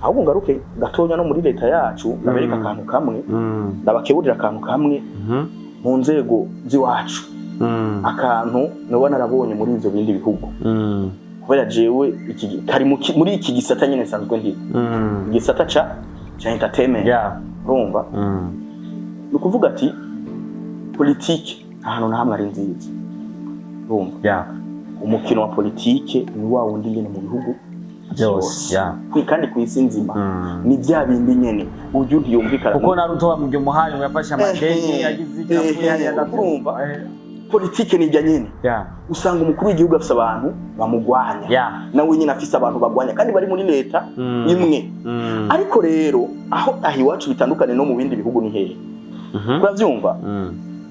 ahubwo ngaruke gatonya no muri leta yacu nabereka akantu kamwe ndabakeburira akantu kamwe mu nzego ziwacu akantu no narabonye muri ivyo bindi bihugu kubera jewe iki kari muri iki gisata nyene sanzwe ndi gisata cha entertainment urumva nukuvuga ati politique ahantu na hamwe ari nziza urumva umukino wa politique ni wa wundi nyene mu bihugu byose kandi kwisi nzima ni bya bindi nyene ujye ntiyumvikana kuko naruto wa mu muhari yafashe amadeni yagize icyafuye urumva politique ni nyene usanga umukuru w'igihugu afise abantu bamugwanya nawe nyine afise abantu bagwanya kandi bari muri leta imwe ariko rero aho iwacu bitandukane no mu bindi bihugu ni hehe uravyumva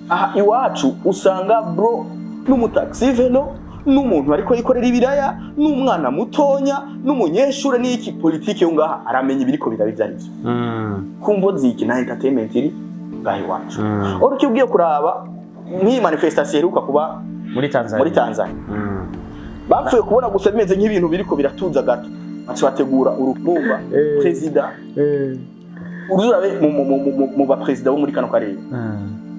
aha iwacu usanga bro n'umutaxi velo n'umuntu ariko yikorera ibiraya n'umwana mutonya n'umunyeshure n'iki politique yo ngaha aramenya ibiriko birabivyo kumvo ziki na entertainment iri ngaha iwacu oruki ugiye kuraba ni manifestation iruka kuba muri Tanzania bapfuye kubona gusa bimeze nk'ibintu biriko biratuza gato bacu bategura urumva president ururabe mu ba president bo muri kano karere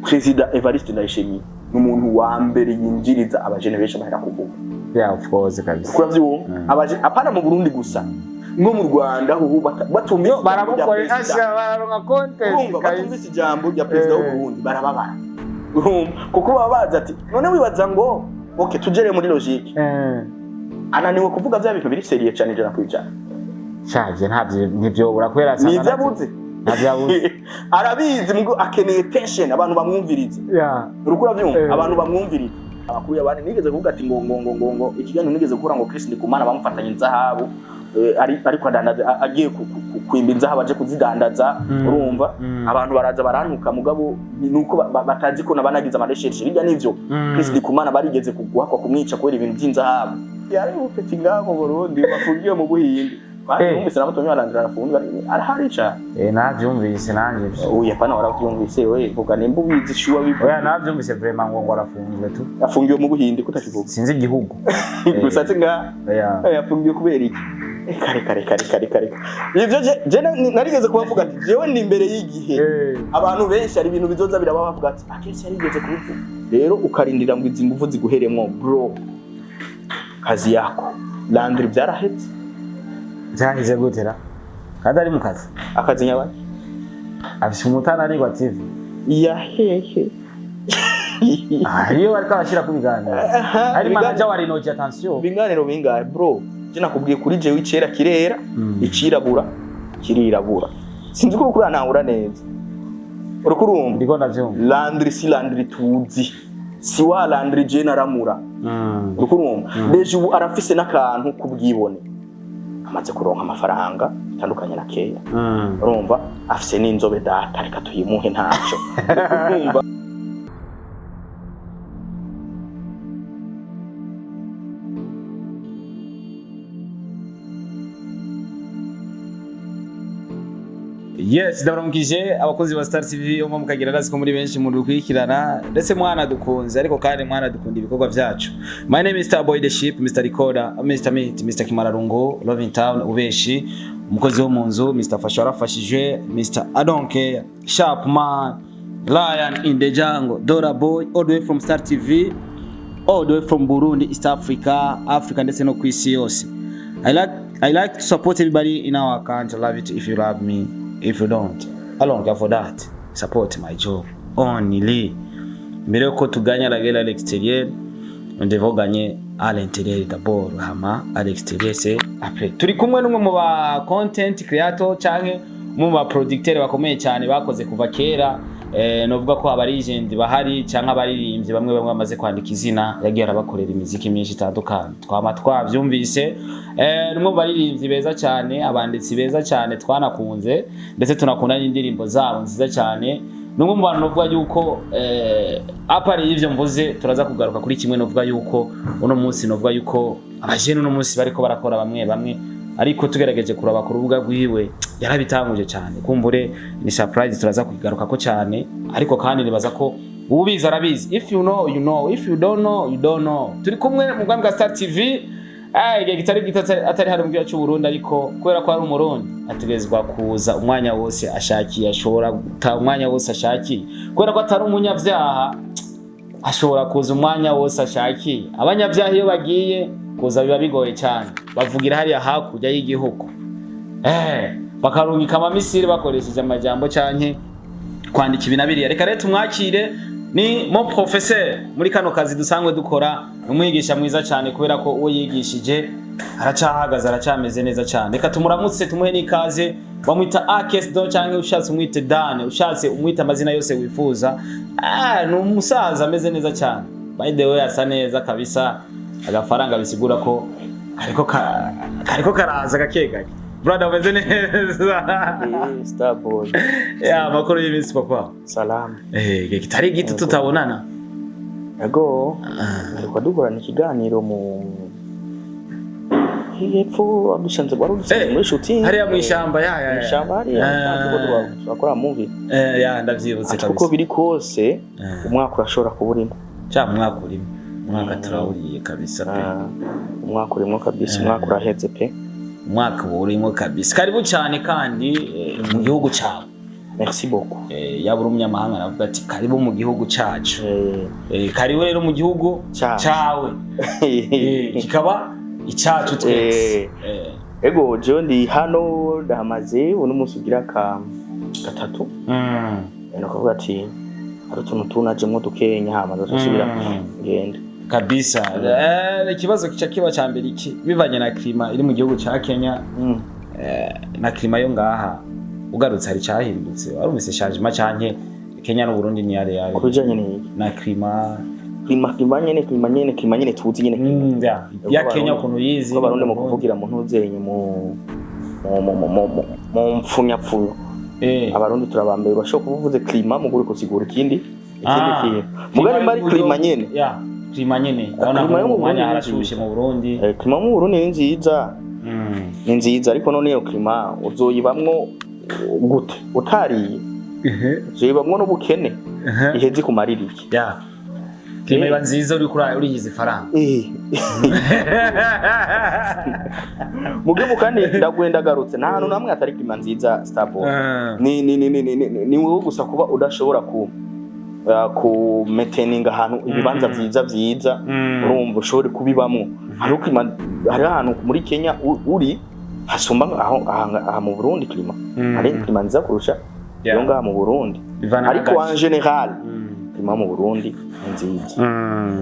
president Evariste Ndayishimiye n'umuntu wa mbere yinjiriza abajene benshi bahera kuvuga of course kabisa kuravyo abaje apana mu Burundi gusa no mu Rwanda ho batumye baramukorera bararonka content batumvise ijambo rya president w'u Burundi barababara kuko babaza ati none wibaza ngo okay tujere muri logique ananiwe kuvuga bya bintu biri seriye cyane jana kwijana shaje ntabyo urakwera sana nivyabuze arabizi ngo akeneye tension abantu bamwumvirize urukura byumva abantu bamwumvirize abakuye abandi nigeze kuvuga ati ngo ikiganiro nigeze gukora ngo Chris Ndikumana bamufatanye inzahabu ariko adandaza agiye kwimba inzahabu aje kuzidandaza urumva abantu baraza barantuka mugabo nuko batazi ko nabanagize amadesheje bijya nivyo Chris Ndikumana barigeze kuguhakwa kumwica kubera ibintu by'inzahabu yari ufite ingabo Burundi bafungiye mu Buhindi Numvise nabatonye barandira arafunga araharica navyumvise nanje oya pana waravyumvise we vuga nimba ubizi shuwa bivuga oya navyumvise vraiment ngo arafungiwe tu afungiwe mu Buhindi kutakivuga sinzi igihugu gusa tinga afungiwe kubera iki kare ivyo je narigeze kubavuga ati jewe ni imbere y'igihe abantu benshi ari ibintu bizoza birabavuga ati akese yarigeze kubivuga rero ukarindira ngo izi nguvu ziguheremo bro kazi yako landri byarahetse Zahize gutera kadari mu kazi akazi nyabaye afise umutana ari kwa TV ya hehe iyo ariko arashira ku biganiro ari manager wa Renoji attention biganiro bingahe bro je nakubwiye kuri je wicera kirera icirabura kirirabura sinzi ko kuri anahura neza urukurumva ndiko ndavyumva landri tuzi si wa landri je naramura urukurumva deje ubu arafise n'akantu kubwibone amaze kuronka amafaranga bitandukanye na keya urumva afise n'inzobe data reka tuyimuhe ntaco urumva Yes, ndabaramukije abakozi ba Star TV yo mu kagira gazi ko muri benshi mu rukwikirana ndetse mwana dukunze ariko kandi mwana dukunda ibikorwa byacu. My name is Starboy the Ship, Mr. Recorder, Mr. Meet, Mr. Kimararungo, Loving Town ubeshi, umukozi wo mu nzu, Mr. Fashara fashije, Mr. Adonke, Sharpman, Lion in the Jungle, Dora Boy, all the way from Star TV, all the way from Burundi, East Africa, Africa ndetse no kwisi yose. I like to support everybody in our country. I love it if you love me. If you don't, I don't care for that. Support my job only. Mbere ko tuganya la guerre à l'extérieur, on devait gagner à l'intérieur d'abord. Hama à l'extérieur c'est après. Turi kumwe n'umwe mu ba content creator canke mu ba producteur bakomeye cyane bakoze kuva kera. Novuga ko aba legend bahari canke abaririmbyi bamwe bamaze kwandika izina yagiye arabakorera imiziki myinshi itandukanye. Twama twavyumvise numwe baririmbyi beza cyane, abanditsi beza cyane twanakunze ndetse tunakunda n'indirimbo zabo nziza cyane. Numwe mu bantu novuga yuko apari y'ivyo mvuze turaza kugaruka kuri kimwe novuga yuko uno munsi novuga yuko abajene uno munsi bariko barakora bamwe ariko tugerageje kuraba ku rubuga rwiwe yarabitanguje cyane kumbure ni surprise turaza kugaruka ko cyane ariko kandi nibaza ko ubiza arabizi if you know you know if you don't know you don't know turi kumwe mu Rwanda Star TV igihe kitari gito atari hari mu gihugu cy'u Burundi, ariko kubera ko ari umurundi ategerezwa kuza umwanya wose ashakiye, ashobora guta umwanya wose ashakiye, kubera ko atari umunyavyaha ashobora kuza umwanya wose ashakiye. Abanyavyaha iyo bagiye kuza biba bigoye cyane, bavugira hariya hakurya y'igihugu, bakarungika amamisiri bakoresheje amajambo canke kwandika ibinabiriya. Reka rero tumwakire, ni mon professeur muri kano kazi dusanzwe dukora, umwigisha mwiza cyane kubera ko uwo yigishije aracahagaza, aracameze neza cyane. Reka tumuramutse, tumuhe n'ikaze. Bamwita Akesdo canke ushatse umwite Dan, ushatse umwita amazina yose wifuza. Ni umusaza ameze neza cyane, by the way asa neza kabisa, agafaranga bisigura ko kariko karaza gakeganye. Brother umeze neza? Starboy. Makuru y'imisi papa. Salam. Kitari gito tutabonana. Ego. Ariko dukorana ikiganiro mu hepfo abushanze barudutse muri shooting. Hariya mu ishamba ya. Ishamba hariya twakora movie. Ndavyibutse kabisa. Kuko biri kose umwaka urashobora kuburimo. Umwaka urimo. Umwaka turawuriye kabisa pe. Umwaka urimo kabisa, umwaka uraheze pe. Umwaka urimo kabisa. Karibu cyane kandi mu gihugu cyawe. Merci beaucoup. Yabura umunyamahanga aravuga ati karibu mu gihugu cyacu. Karibu rero mu gihugu cyawe. Kikaba icyacu twese. Ego je ndi hano ndamaze uno munsi ugira gatatu. Nukuvuga ati ari utuntu tunajemo dukenya hama ndasubira ngenda kabisa. Ikibazo kiba cya mbere iki bivanye na klima iri mu gihugu cya Kenya, na klima yo ngaha ugarutse hari cyahindutse, warumese changement cyane Kenya no Burundi ni yare kubijanye ni na klima nyene tuzi nyene ya Kenya ukuntu yizi ko barundi mu kuvugira mu ntuzenye mu mfunya. Abarundi turabambere bashobora kuvuze klima mu guri kusigura ikindi kintu mugari mari klima nyene klima nyene urabona mu mwanya harashushe mu Burundi. Klima mu Burundi ni nziza, ni nziza, ariko none iyo klima uzoyibamwo gute utariye? Uzoyibamwo n'ubukene iheze kumaririki. Klima iba nziza uri kuri uriyize faranga. Mugibu kandi ndagwenda garutse nta hantu namwe atari klima nziza Starboy. Ni wowe gusa kuba udashobora ku maintaining ahantu ibibanza vyiza urumva ushobore kubibamwo. Hari ahantu muri Kenya uri hasumba aho mu Burundi klima ari klima nziza kurusha yo ngaha mu Burundi, ariko en general klima mu Burundi nziza.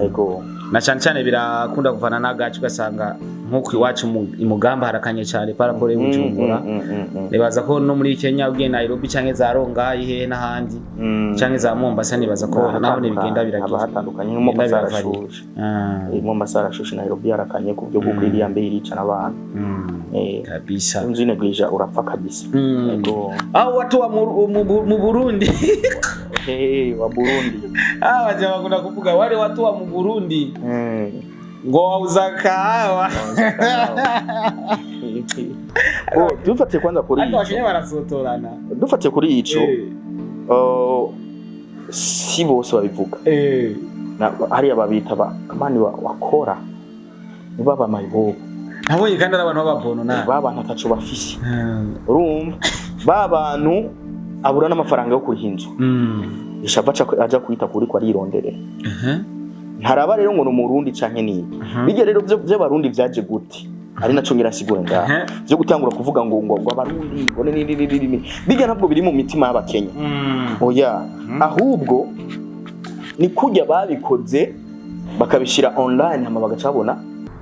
Ego na cyane birakunda kuvana n'agacu ugasanga nk'uko iwacu imugamba harakanye cyane parapore y'Ubujumbura. Nibaza ko no muri Kenya ugiye Nairobi canke za Rongai he n'ahandi canke za Mombasa, nibaza ko naho bigenda biragiye hatandukanye mu masarashushe. Mu masarashushe Nairobi harakanye ku byo gukwiriya mbere irica n'abantu kabisa. Unzine gwija urapfa kabisa. Ego watu wa mu Burundi wa Burundi waje bakunda kuvuga wale watu wa mu Burundi ngo wauza kahawa. Dufate kwanza kuri ico Abakenya barasotorana, dufate kuri ico si bose babivuga. Hariya babita kamani wakora ni baba mayibobo nabonye kandi abantu bababono na baba nataco bafise. Urumva babantu abura n'amafaranga yo kuhinzu ishabaca aja kwita kuri kwa rironderera. Ntaraba rero ngo no Murundi canke ni bige rero byo barundi vyaje gute ari naco ngira sigura ngaha byo gutangura kuvuga ngo abarundi bone ni bige ntabwo biri mu mitima y'Abakenya. Oya ahubwo ni kujya babikoze bakabishira online hama bagacabona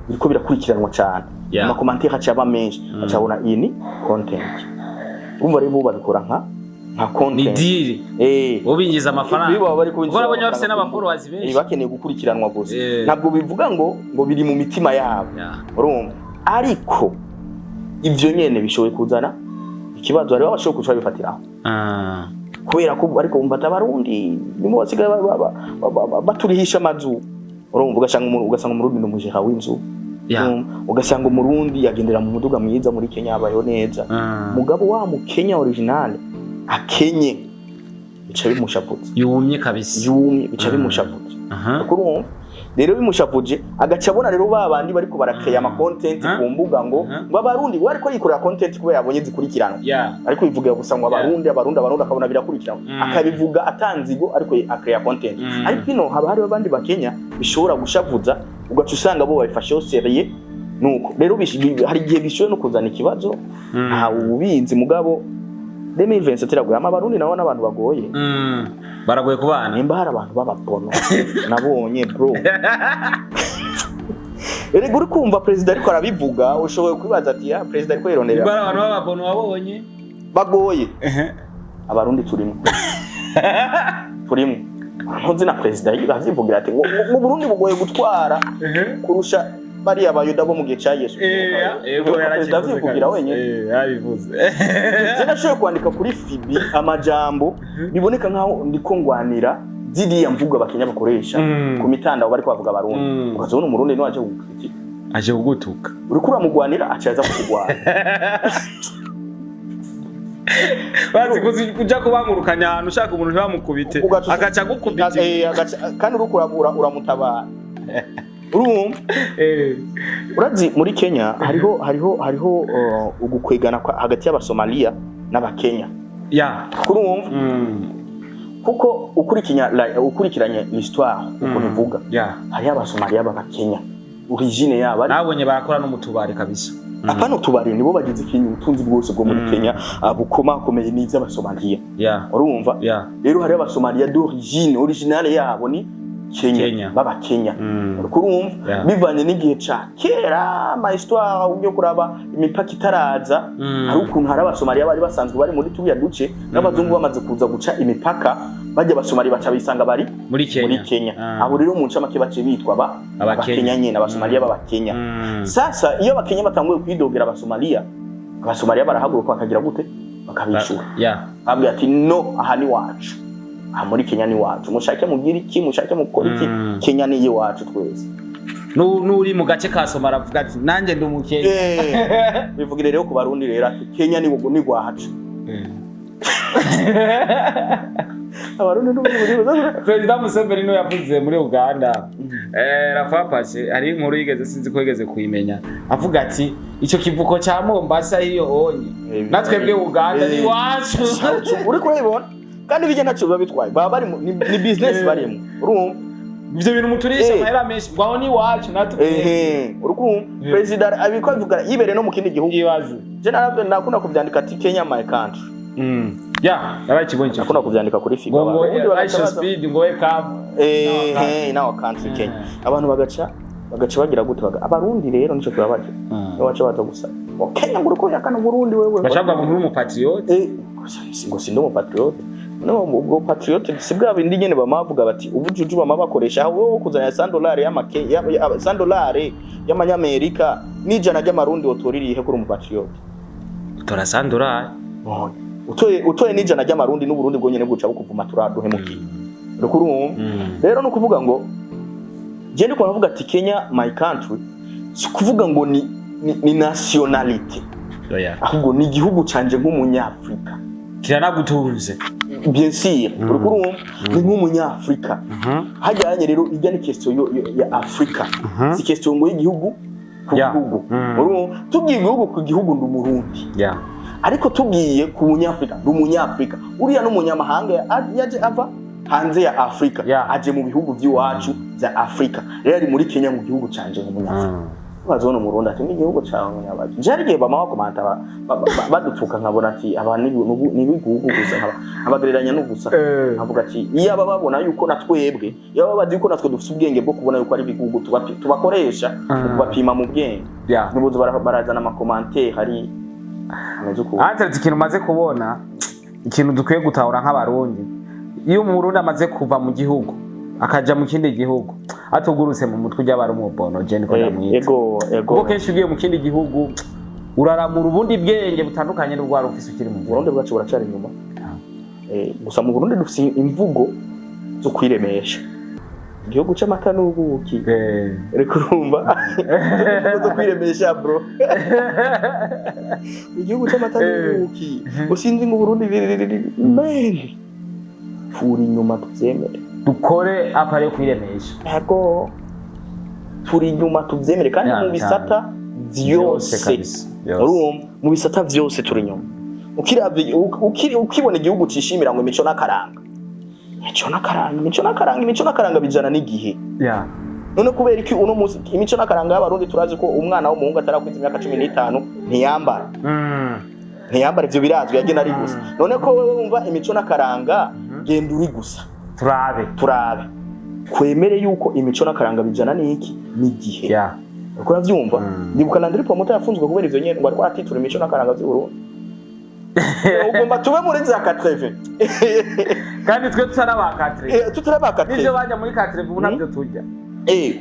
biriko birakurikiranwa cyane, ama commentaire acaba menshi acabona iyi ni content. Umva rero bo babikora nka content ni deal ubinjiza amafaranga biba bari kubinjiza. Ubwo abonye bafite n'abafollowers benshi bakeneye gukurikiranwa gusa. Ntabwo bivuga ngo biri mu mitima yabo. Urumva ariko ivyo nyene bishoboye kuzana ikibazo ari babashoboye kuca bifatiraho. Kubera ko ariko umva tabarundi nimo basigaye baturihisha amazu. Urumva ugasanga umurundi n'umujeha w'inzu. Ugasanga umurundi yagendera mu muduga mwiza muri Kenya abayo neza. Mugabo wa mu Kenya original akenye bica bimushavutse, yumye kabisa, bica bimushavutse. Urumva rero bimushavuje agaca abona rero babandi bariko barakaya ama content ku mbuga ngo abarundi we ariko yikorera content kuba yabonye zikurikirana ariko bivuga gusa ngo abarundi akabona birakurikirana akabivuga atanzigo ariko akaya content ariko ino haba hari abandi bakenya bishobora gushavuza ugaca usanga bo babifashe seriye nuko rero hari igihe bishoye no kuzana ikibazo nta ubizi mugabo 2020 tiragoye abarundi nabo n'abantu bagoye baragoye kubana nimba hari abantu babapono nabonye bro erega uri kumva president ariko arabivuga ushoboye kwibaza ati ya president ariko yironera nimba abantu babapono wabonye bagoye abarundi turimo ntuzi na president yazivugira ati mu Burundi bugoye gutwara kurusha bari abayuda bo mu gihe cya Yesu yego yarakivugira wenyine yabivuze nashoboye kwandika kuri Fibi amajambo biboneka nkaho ndiko ngwanira ziriya mvuga bakenya bakoresha ku mitandao bari kwavuga abarundi ukazona umurundi no aje kugutuka uri kura mugwanira acaza kugwana bazi kuja kubangurukanya ahantu ushaka umuntu ntibamukubite agaca gukubite kandi uri kurabura uramutabara urumva urazi muri Kenya hariho ugukwegana hagati y'abasomalia n'abakenya urumva kuko ukurikiranye l'histoire uko bivuga hari abasomalia b'abakenya origine yabo nabonye barakora no mutubari kabisa apana utubari nibo bagize Kenya ubutunzi bwose bwo muri Kenya bukomakomeye n'iza abasomalia urumva rero hari abasomalia d'origine originale yabo ni Kenya baba Kenya kurumva bivanye n'igihe ca kera ma histoire ubyo kuraba imipaka itaraza hari ukuntu hari abasomalia bari basanzwe bari muri tuya duce n'abazungu bamaze kuza guca imipaka bajya abasomalia baca bisanga bari muri Kenya abo rero mu ncamake bace bitwa abakenya nyene abasomalia baba Kenya sasa iyo abakenya batanguye kwidogera abasomalia barahaguruka bakagira gute bakabishura abwi ati no aha ni wacu muri Kenya ni wacu mushake mugira iki mushake mukora iki Kenya ni iwacu twese nuri mu gace ka Somara avuga ati nanjye ndi umukenya bivugire rero ku barundi rero ati Kenya ni wacu abarundi n'uburi President Museveni no yavuze muri Uganda Rafa Pache ari inkuru yigeze sinzi ko yigeze kuyimenya avuga ati ico kivuko ca Mombasa hiyo onye natwebwe Uganda ni wacu uri kurayibona kandi bijya ntacu babitwaye baba bari ni business barimo urumva ivyo bintu muturisha mahera menshi bwaho ni wacu natwe urumva president abiko avuga yibere no mu kindi gihugu ibaze je nakunda kuvyandika ati Kenya my country nabaye kibonye nakunda kuvyandika kuri Fibi ngo Aisha Speed ngo welcome now country Kenya abantu bagaca bagira gute abarundi rero nico turabaje baca baza gusa Kenya nguruko yakana Burundi wewe bashaka ngo uri mu patriote ngo sindo mu patriote no ubwo patriote sibwa bindi nyene bamavuga bati ubujuju bamabakoresha aho kuzanya $100 y'amanyamerika n'ijana ry'amarundi otoririhe kuri mu patriote utora $100 utoye n'ijana ry'amarundi n'uburundi bwo nyene buca bukuvuma turaduhemukiye rero no kuvuga ngo je ndiko navuga ati Kenya my country si kuvuga ngo ni nationality ahubwo ni igihugu canje nk'umunyafrika kiranagutunze bien sûr urumva ni nk'umunyafrika hajyanye rero ijya ni question ya Afrika si question ngo y'igihugu ku gihugu urumva tugiye igihugu ku gihugu ndumurundi ariko tugiye ku munyafrika ndumunyafrika uriya n'umunyamahanga yaje ava hanze ya Afrika aje mu bihugu by'iwacu bya Afrika rero ari muri Kenya mu gihugu canje nk'umunyafrika bazona mu Burundi ati n'igihugu cyawe nyabaje jarige bama bakomanta badutuka nkabona ati abantu ni bigugu gusa abagereranya no gusa avuga ati iyo aba babona yuko natwebwe iyo babazi yuko natwe dufite ubwenge bwo kubona yuko ari bigugu tubakoresha kubapima mu bwenge nibuzo barazana ama commentaire hari ameze uko ikintu maze kubona ikintu dukwiye gutahura nk'abarundi iyo mu Burundi amaze kuva mu gihugu akaja mu kindi gihugu atugurutse mu mutwe ujya mu bono je niko ndamwita kuko kenshi ugiye mu kindi gihugu uraramura ubundi bwenge butandukanye n'ubwo ufise ukiri mu Burundi bwacu buracari inyuma gusa mu Burundi dufise imvugo zo kwiremesha igihugu c'amata n'ubuki reka urumva zo kwiremesha bro igihugu c'amata n'ubuki usinzi mu Burundi furi inyuma tuvyemere dukore apare kwiremesha yego turi nyuma tuvyemere kandi mu bisata vyose mu bisata vyose turi nyuma ukibona igihugu cishimira ngo imico n'akaranga imico n'akaranga bijana n'igihe none kubera iki uno musi imico n'akaranga y'abarundi turazi ko umwana w'umuhungu atarakwiza imyaka 15 ntiyambara ivyo birazwi yagena ari gusa none ko wewe wumva imico n'akaranga genda uri gusa turabe kwemere yuko imico n'akaranga bijana n'iki n'igihe uko uravyumva ndibuka Landry Promoter yafunzwe kubera ivyo nyene ngo ari kwatitura imico n'akaranga vy'Uburundi ugomba tube muri za 80 kandi twe tutarabakatre nivyo bajya muri 80 ubu navyo tujya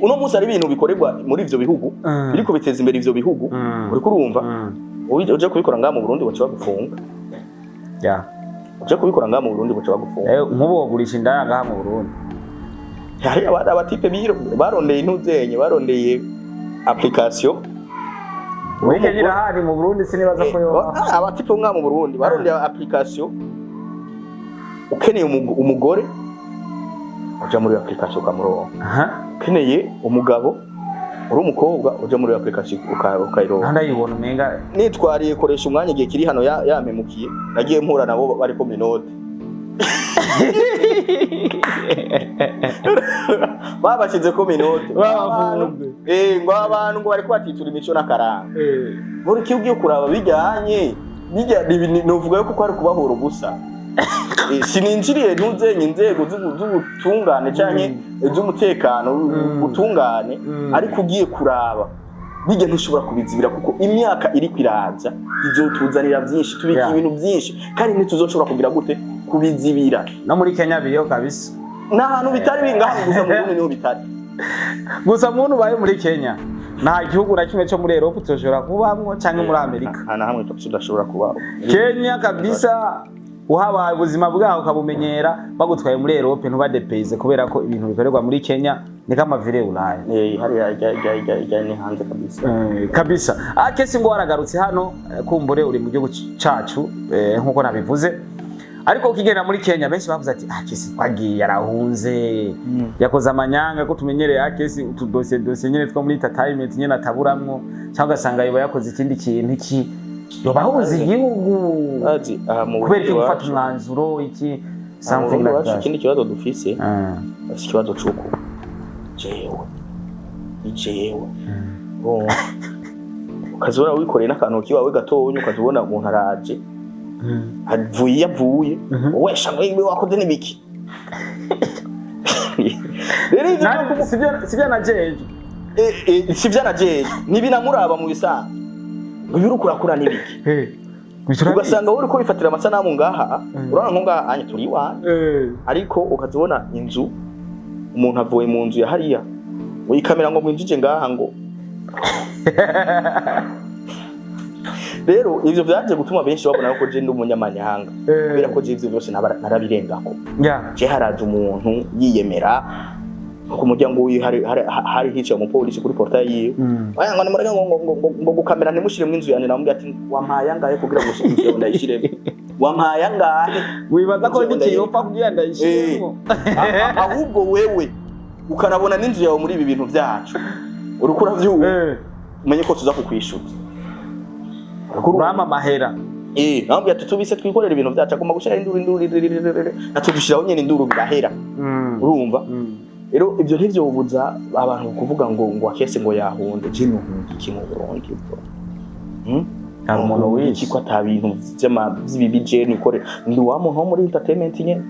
uno musi ari ibintu bikorerwa muri ivyo bihugu biriko biteza imbere ivyo bihugu uri kurumva uje kubikora ngaha mu Burundi baca bagufunga uje kubikora ngaha mu Burundi baca bagufunga nk'ubu wogurisha indaya ngaha mu Burundi hari abatipe barondeye intuzenye barondeye application Wike gira hari mu Burundi sinibaza ko yo abatipe ngaha mu Burundi barondeye application ukeneye umugore uja muri application ukamuronka ukeneye umugabo uri umukobwa uja muri application ukayironka ndayibona umenga nitwariye koresha umwanya igihe kiri hano yamemukiye nagiye mpura nabo bari ko minode babashize ko minode ngo abantu ngo bari kwatitura imico n'akaranga muri kiugiye kuraba bijyanye novuga yuko kwari kubahura gusa sininjiriye ntuzenye inzego z'ubutungane canke z'umutekano ubutungane ariko ugiye kuraba bijya ntushobora kubizibira kuko imyaka iri kwiraza izotuzanira byinshi tubika ibintu byinshi kandi ntituzoshobora kugira gute kubizibira no muri Kenya biyo kabisa n'ahantu bitari bingaha gusa mu Burundi niho bitari gusa muntu baye muri Kenya nta gihugu na kimwe cyo muri Europe tuzoshobora kubamwo canke muri Amerika nta hamwe tudashobora kubaho Kenya kabisa uhabaye ubuzima bwaho kabumenyera bagutwaye muri Europe ntubadepeze kubera ko ibintu bikorerwa muri Kenya ni kama vile Ulaya hari ya ni hanze kabisa kabisa akesi ngo waragarutse hano kumbure uri mu gihugu cacu nkuko nabivuze ariko ukigenda muri Kenya benshi bavuze ati akesi kwagiye yarahunze yakoze amanyanga ko tumenyereye akesi utudosiye nyene two muri entertainment nyene ataburamwo cyangwa gasanga yoba yakoze ikindi kintu iki yobahuza igihugu kubera iki gufata umwanzuro iki something like that ikindi kibazo dufise ikibazo cuko jewe ukazora wikoreye n'akantu kiwawe gatonya ukazubona umuntu araje avuye wesha mwe wakoze n'ibiki sivyo najeje sivyo najeje nibinamuraba mu bisanga Ubiru kurakura nibiki ugasanga uri ko bifatira amasanamu ngaha urana nko ngaha anye turi wa ariko ukazibona inzu umuntu avuye mu nzu ya hariya uyikamera ngo mwinjije ngaha ngo rero ivyo vyaje gutuma benshi babona ko je ndi umunyamanyanga bera ko je ivyo byose narabirengako je haraje umuntu yiyemera ku muryango hari hica umupolisi kuri portail yiwe ngo ni murega ngo gukamera ntimushire mu inzu yane namubwiye ati wampaye angahe kugira ngo shingire ndayishire wampaye angahe wibaza ko ndikiyopfa kugira ndayishiremo ahubwo wewe ukanabona n'inzu yawe muri ibi bintu byacu urukura vyuwe umenye ko tuza kukwishura urama mahera namubwiye ati tubise twikorera ibintu byacu agomba gushira induru natudushiraho nyene induru birahera urumva Ero ibyo ntivyo ubuza abantu kuvuga ngo akese ngo yahunde je nuhunde iki mu Burundi umuntu wiki ko atabintu by'ibibije nikore ndi wa muntu wo muri entertainment nyene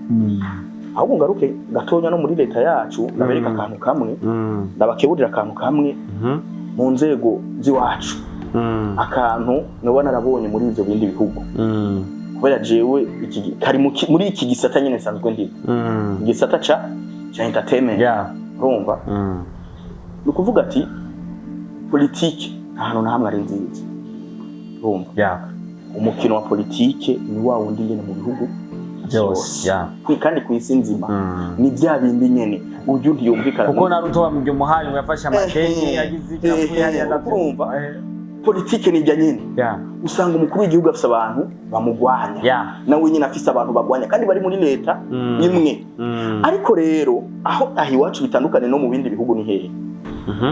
ahubwo ngaruke gatonya no muri leta yacu nabereka akantu kamwe ndabakeburira akantu kamwe mu nzego ziwacu akantu nobona arabonye muri ivyo bindi bihugu kubera jewe iki kari muri iki gisata nyene sanzwe ndi igisata ca entertainment urumva nukuvuga ati politique ahantu nahamwe ari nziza urumva umukino wa politique ni wa wundi nyene mu bihugu byose kandi kwisi nzima ni bya bindi nyene ujye ntiyumvikana kuko naruto wa mujyo muhaye yafasha amadeni yagize icyafuye hariya urumva politique ni bya nyene usanga umukuru w'igihugu afise abantu bamugwanya nawe nyine afise abantu bagwanya kandi bari muri leta imwe ariko rero aho iwacu bitandukanye no mu bindi bihugu ni hehe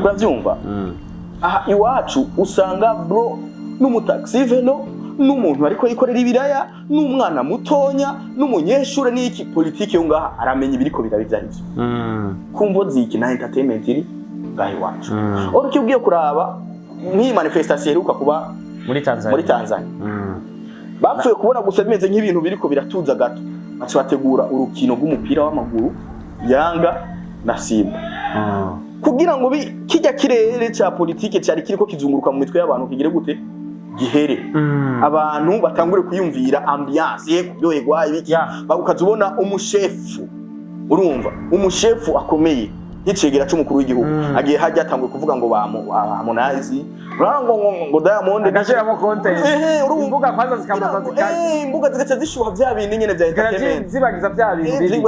uravyumva aha iwacu usanga bro n'umutaxi velo n'umuntu ariko yikorera ibiraya n'umwana mutonya n'umunyeshure n'iki politike yo ngaha aramenya ibiriko birabivya ivyo kumvo ziki na entertainment iri ngaha iwacu uri ugiye kuraba nk'iyi manifestation iruka kuba muri Tanzania bapfuye kubona gusa bimeze nk'ibintu biriko biratuza gato baca bategura urukino rw'umupira w'amaguru Yanga na Simba kugira ngo kijya kirere cya politike cyari kiriko kizunguruka mu mitwe y'abantu kigire gute gihere abantu batangure kuyumvira ambiance kuryoherwa ibiki bakazubona umushefu urumva umushefu akomeye y'icegera c'umukuru w'igihugu agiye hajya atangwe kuvuga ngo Harmonize ngo Diamond agashiramo content imbuga kwanza zikamaza imbuga zigaca zishuha vya bindi nyene vya entertainment zibagiza vya bindi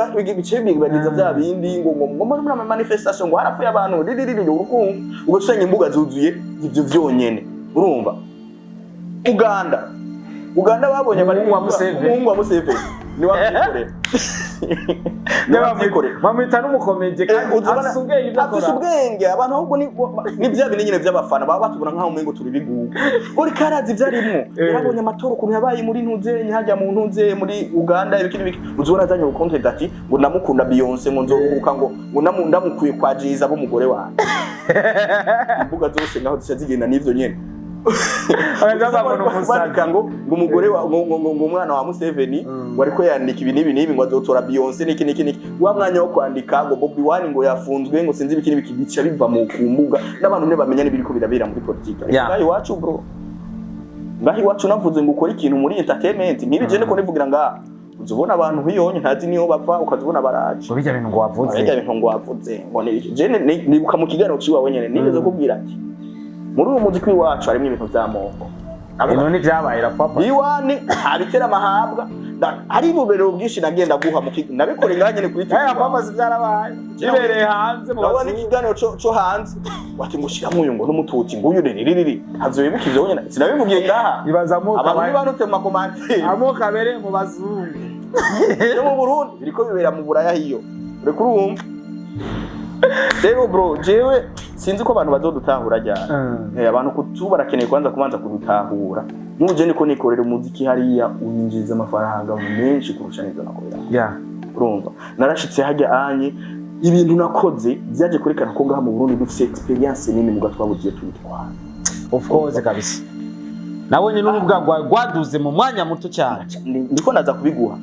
bigiza vya bindi ngo muri manifestation ngo harapfuye abantu ubwo tusanye imbuga zuzuye ivyo vyonyene urumva Uganda babonye bari mu wa Museveni ni wabyikorera bamwita n'umukomeje kandi afise ubwenge abantu ahubwo ni vya bintu nyene vy'abafana baba batubona nkaho umengo turi bigugu uri karazi vyarimwo yarabonye amatoro ukuntu yabaye muri ntuzenye hajya mu ntuze muri Uganda ibiki uzora azanye ukonte ati ngo namukunda Beyonce ngo nzohuka ngo ndamukuye kwa Jiza bo mugore wanjye imbuga zose naho zigenda n'ivyo nyene ngo umugore ngo umwana wa Museveni wariko yandika ibi nibi ngo azotora Beyonce niki wa mwanya wo kwandika ngo Bobby Wine ngo yafunzwe ngo sinzi ibiki bica biva mu kumbuga n'abantu ne bamenya n'ibiriko birabera muri politike ngahi wacu bro ngahi wacu navuze ngo ukora ikintu muri entertainment nk'ibije niko nivugira ngaha uzubona abantu hiyonye ntazi niyo bapfa ukazubona baraje bijya bintu ngo wavuze ngo nibuka mu kiganiro ciwawe nyene nigeze kubwira ati muri uwo muziki wacu harimo ibintu by'amoko none byabaye rapapa iwani abitera mahabwa hari uburero bwinshi nagenda guha mu nabikore nganye kuri TV papa zibyarabaye ibereye hanze mu basi n'ikiganiro cyo hanze wati mushiramo uyu ngo n'umututsi nguyu riri hazoyibuka ivyo nyene sinabivugiye ngaha ibazamo abantu banutse mu commentaire amoko abere mu bazungu no mu Burundi biriko bibera mu Buraya hiyo ure kurumva rero bro jewe sinzi ko abantu bazodutahura cyane abantu kutubarakeneye kwanza kubanza kudutahura muje niko nikorera umuziki hariya unyinjiza amafaranga menshi kurusha neza nakorera urumva narashitse hajya anye ibintu nakoze byaje kurekana ko ngaha mu Burundi dufite experience nini muga twabugiye twitwara of course kabisa nabonye n'ubwa gwaduze mu mwanya muto cyane ndiko naza kubiguha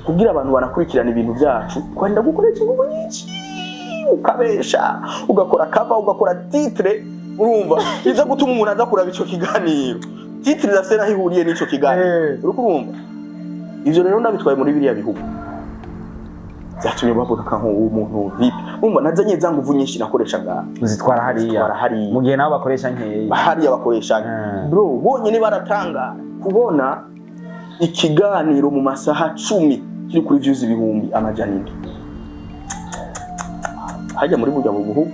kugira abantu banakurikirana ibintu byacu kwenda gukoresha ingufu nyinshi ukabesha ugakora cover ugakora titre urumva iza gutuma umuntu aza kuraba ico kiganiro titre zafite naho ihuriye n'ico kiganiro urumva ivyo rero ndabitwaye muri biriya bihugu byatumye bavuga ko umuntu vipi urumva nazanye za nguvu nyinshi nakoresha ngaha uzitwara hariya mu gihe nabo bakoresha nkeya hariya bakoresha bro bonyene baratanga kubona ikiganiro mu masaha 10 kiri kuri views ibihumbi amajana 7 hajya muri burya mu buhugu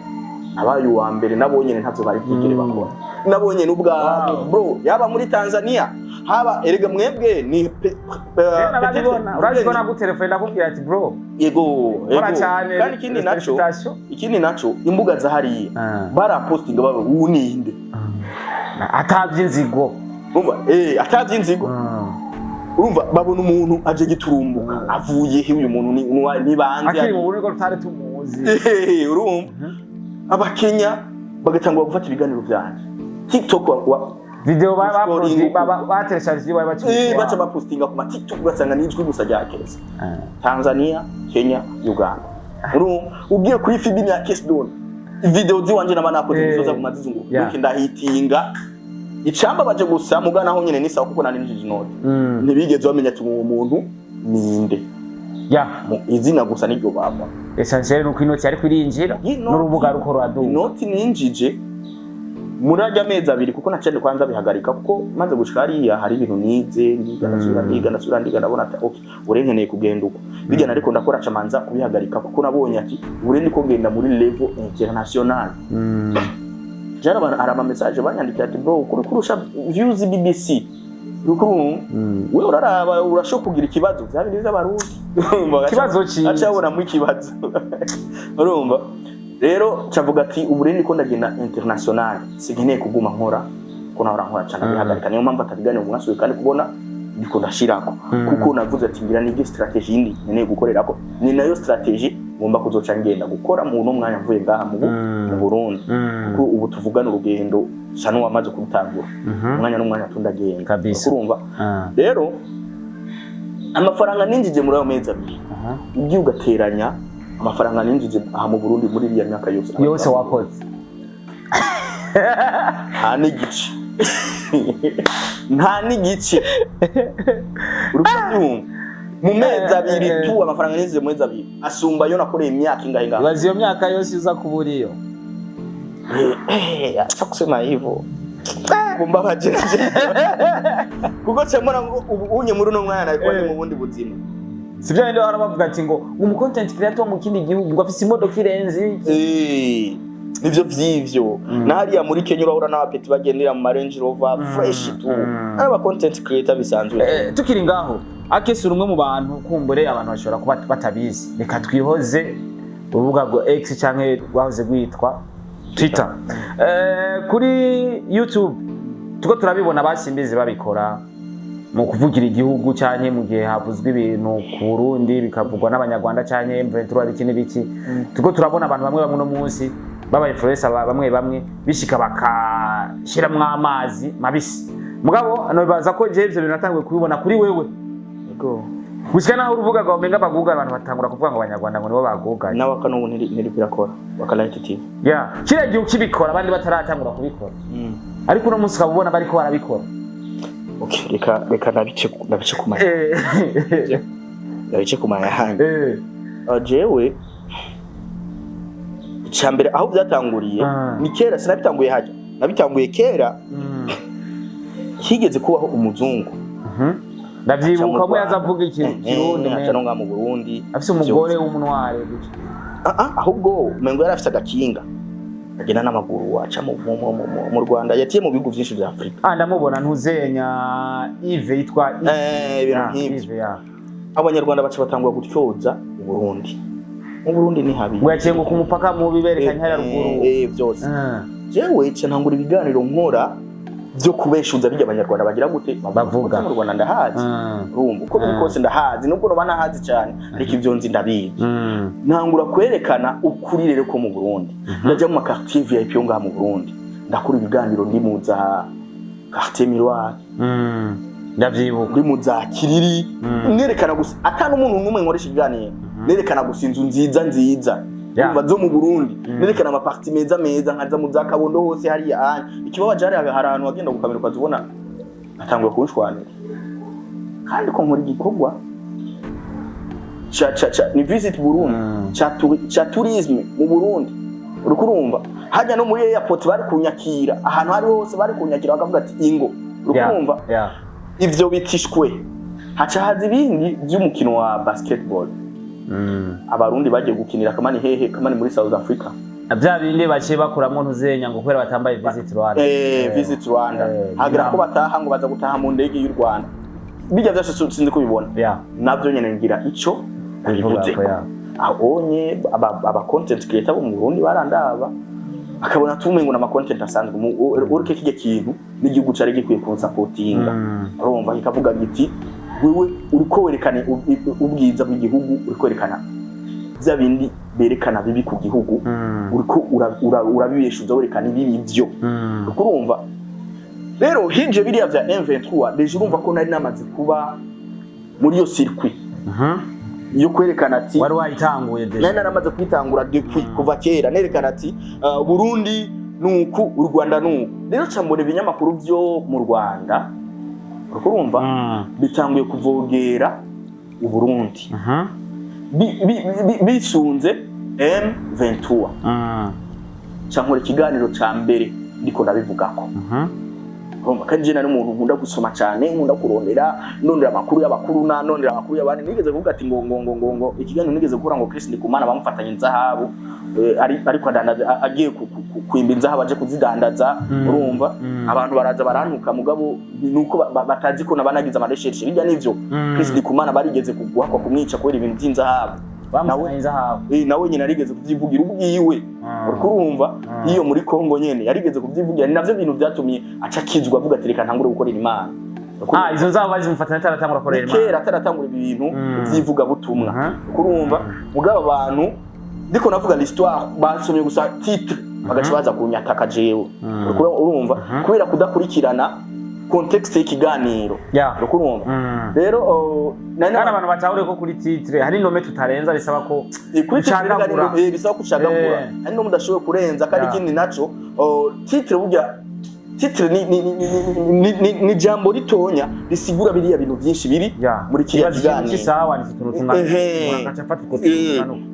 abaye wa mbere nabonyene ntavyo bari kwigere bakora nabonyene ubwa bro yaba muri Tanzania haba erega mwebwe ni urabibona gute telefone ndakubwira ati bro yego kandi ikindi naco imbuga za hariya baraposting baba uninde atavye inzigo atavye inzigo urumva babona umuntu aje giturumbuka avuye he uyu muntu ni banze akiri mu buriko rutare tumuzi urumva abakenya bagatangwa gufata ibiganiro byanje TikTok video batereshaje baca bapostinga ku TikTok ugasanga n'ijwi gusa ryakeza Tanzania Kenya Uganda urumva ugiye kuri film ya Kesdon video ziwanje n'amanakoze bizoza mu mazizungu ndahitinga icamba baje gusa mugana aho nyene nisa kuko nani njije note ntibigeze bamenya ati uwo muntu ninde izina gusa niryo baba essentiel nuko inoti ari kwirinjira n'urubuga ruko rwadu inoti ninjije murajya amezi 2 kuko nacende kwanza bihagarika kuko maze gushika hariya hari ibintu nize ndiga ndabona ati okay urenkeneye kugenda uko bijyana ariko ndakora camanza kubihagarika kuko nabonye ati urende ko ngenda muri level international jara bana arama message banyandika ati bro kurusha views BBC rukuru we uraraba urasho kugira ikibazo byabindi z'abarundi kibazo ki acabona mu kibazo urumva rero cavuga ati uburendi ko ndagenda international sigeneye kuguma nkora ko naho rankora cyane bihagarika niyo mpamvu atabiganira mu mwasuye kandi kubona ndiko ndashirako kuko navuze ati ngira ni strategy indi nkeneye gukorerako ni nayo strategy ngomba kuzoca ngenda gukora mu no mwanya mvuye ngaha mu Burundi kuko ubu tuvugana urugendo sano wamaze kubitangura umwanya n'umwanya tundagenda urumva rero amafaranga ninjije muri ayo mezi abiri ugiye ugateranya amafaranga ninjije aha mu Burundi muri iyo myaka yose wakoze nta n'igice urukundo mu mezi abiri tu amafaranga ninjije mu mezi abiri asumba yo nakoreye imyaka ingahe ngaho bazi iyo myaka yose uza kuburiyo acha kusema hivyo bomba bajeje kuko cyamara ngo ubunye muri no mwana ariko ni mu bundi buzima sivyo ndio baravuga ati ngo umu content creator mu kindi gihugu ngo afise imodoka irenze nivyo vyivyo nahariya muri Kenya urahura n'abapeti bagendera mu Range Rover fresh tu aba content creator bisanzwe tukiri ngaho akesura umwe mu bantu kumbure abantu bashobora kuba batabizi reka twihoze urubuga rwa X canke rwahoze gwitwa Twitter kuri YouTube tuko turabibona basimbizi babikora mu kuvugira igihugu cyane mu gihe havuzwe ibintu ku Burundi bikavugwa n'abanyarwanda cyane M23 bikini biki tuko turabona abantu bamwe no munsi baba influencer bamwe bishika bakashiramwe amazi mabisi mugabo anobaza ko je ivyo binatangwe kubibona kuri wewe yego gushika naho uruvuga ngo menga baguga abantu batangura kuvuga ngo abanyarwanda ngo nibo baguga nawe akanubu niri birakora bakalaiti TV kira gihe ukibikora abandi bataratangura kubikora ariko no munsi kabubona bariko barabikora okay reka nabice kumanya nabice kumanya hangi jewe cyambere aho byatanguriye ni kera sinabitanguye haje nabitanguye kera higeze kubaho umuzungu ndavyibuka ko yazavuga ikirundi cyane nga mu Burundi afise umugore w'umunware guca ahubwo mengo yari afise agakinga agenda n'amaguru waca mu Rwanda yatiye mu bihugu byinshi bya Afrika ndamubona ntuzenya Yves yitwa Yves abanyarwanda baca batangwa gutyoza mu Burundi ni habi wacengo ku mupaka mu biberekanya hara ruguru byose jewe cyo ntangura ibiganiro nkora byo kubeshuza bijya abanyarwanda bagira gute bavuga mu Rwanda ndahazi urumva uko bikose ndahazi nubwo bana hazi cyane ariko ibyo nzi ndabizi ntangura kwerekana ukuri rero ko mu Burundi ndajya mu quartier VIP yo ngaha mu Burundi ndakora ibiganiro ndimuza quartier Miroir ndavyibuka ndimuza Kiriri nerekana gusa atana umuntu numwe nkoresha ibiganiro nerekana gusa inzu nziza umva zo mu Burundi nerekana amaparti meza nkaza mu za Kabondo hose hari ikibaho jari ahantu wagenda gukamera ukazubona atangwa kunshwanira kandi ko nkora igikorwa ni visit Burundi cha tourisme mu Burundi urukurumva hajya no muri airport bari kunyakira ahantu hari hose bari kunyakira bakavuga ati ingo urukurumva ivyo bitishwe haca hazi ibindi by'umukino wa basketball abarundi bagiye gukinira kamani hehe kamani muri South Africa bya bindi baciye bakuramo ntuzenya ngo kwera batambaye Visit Rwanda Visit Rwanda hagira ko bataha ngo baza gutaha mu ndege y'u Rwanda bijya byose sinzi kubibona navyo nyene ngira ico bivuze ahonye aba content creator bo mu Burundi barandaba akabona tumengo na content asanzwe urike kije kintu n'igihugu cari gikwiye ku supportinga urumva ikavuga giti wewe uriko werekana ubwiza bw'igihugu uriko werekana bya bindi berekana bibi ku gihugu uriko urabibeshuza werekana ibi byo urumva rero hinje biriya bya M23 deje urumva ko nari namaze kuba muri yo circuit yo kwerekana ati wari wayitanguye deje nari naramaze kwitangura depuis kuva kera nerekana ati Burundi nuku u Rwanda nuku rero cyambone ibinyamakuru byo mu Rwanda urumva bitanguye kuvogera u Burundi bisunze M23 cyangwa ikiganiro ca mbere ndiko ndabivugako urumva kandi nari umuntu nkunda gusoma cyane nkunda kurondera nondera amakuru y'abakuru nondera amakuru y'abandi nigeze kuvuga ati ngo ikiganiro nigeze gukora ngo Chris Ndikumana bamufatanye inzahabu ariko adandaza agiye kwimba inzahabu aje kuzidandaza urumva abantu baraza barantuka mugabo nuko batazi ko nabanagize amadeshershe bijya nivyo Chris Ndikumana barigeze kuguhakwa kumwica kubera ibintu by'inzahabu bamusanyiza hawo nawe nyine yarigeze kuvyivugira ubwiwe urumva iyo muri Kongo nyene yarigeze kuvyivugira ni navyo bintu byatumye aca kizwa avuga ati reka ntangure gukorera Imana izo nzabo bazimufatana ataratangura gukorera Imana kera ataratangura ibintu vyivuga butumwa urumva mugabo abantu ndiko navuga l'histoire basomye gusa titre bagaca baza kunyataka jewe urumva kubera kudakurikirana context y'ikiganiro urumva rero nani abantu batahure ko kuri titre hari nome tutarenza bisaba ko kucagagura bisaba kucagagura hari no mudashoboye kurenza kandi ikindi naco titre burya titre ni jambo ritonya risigura biriya bintu byinshi biri muri kiriya kiganiro sawa ni tuntu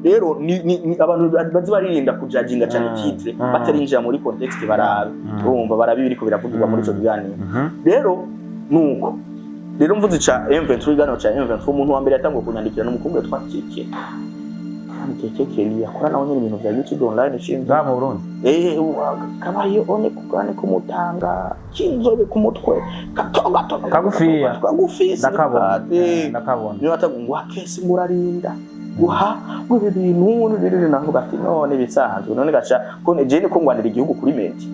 rero ni abantu bazi baririnda kujajinga cyane titre batarinjira muri context barabe urumva barabi biriko biravugirwa muri ico kiganiro rero nuko rero mvuze ca M23 kiganiro ca M23 umuntu wa mbere yatanguye kunyandikira n'umukumbi twakike Keke yakora nawe nyine ibintu bya YouTube online shinza mu Burundi kabaye one kugane kumutanga kinzobe ku mutwe kagufiya ndakabona niyo atagungwa kesi murarinda guha gwe bintu rero navuga ati none bisanzwe none gacha ko je ni ko ngwanira igihugu kuri menti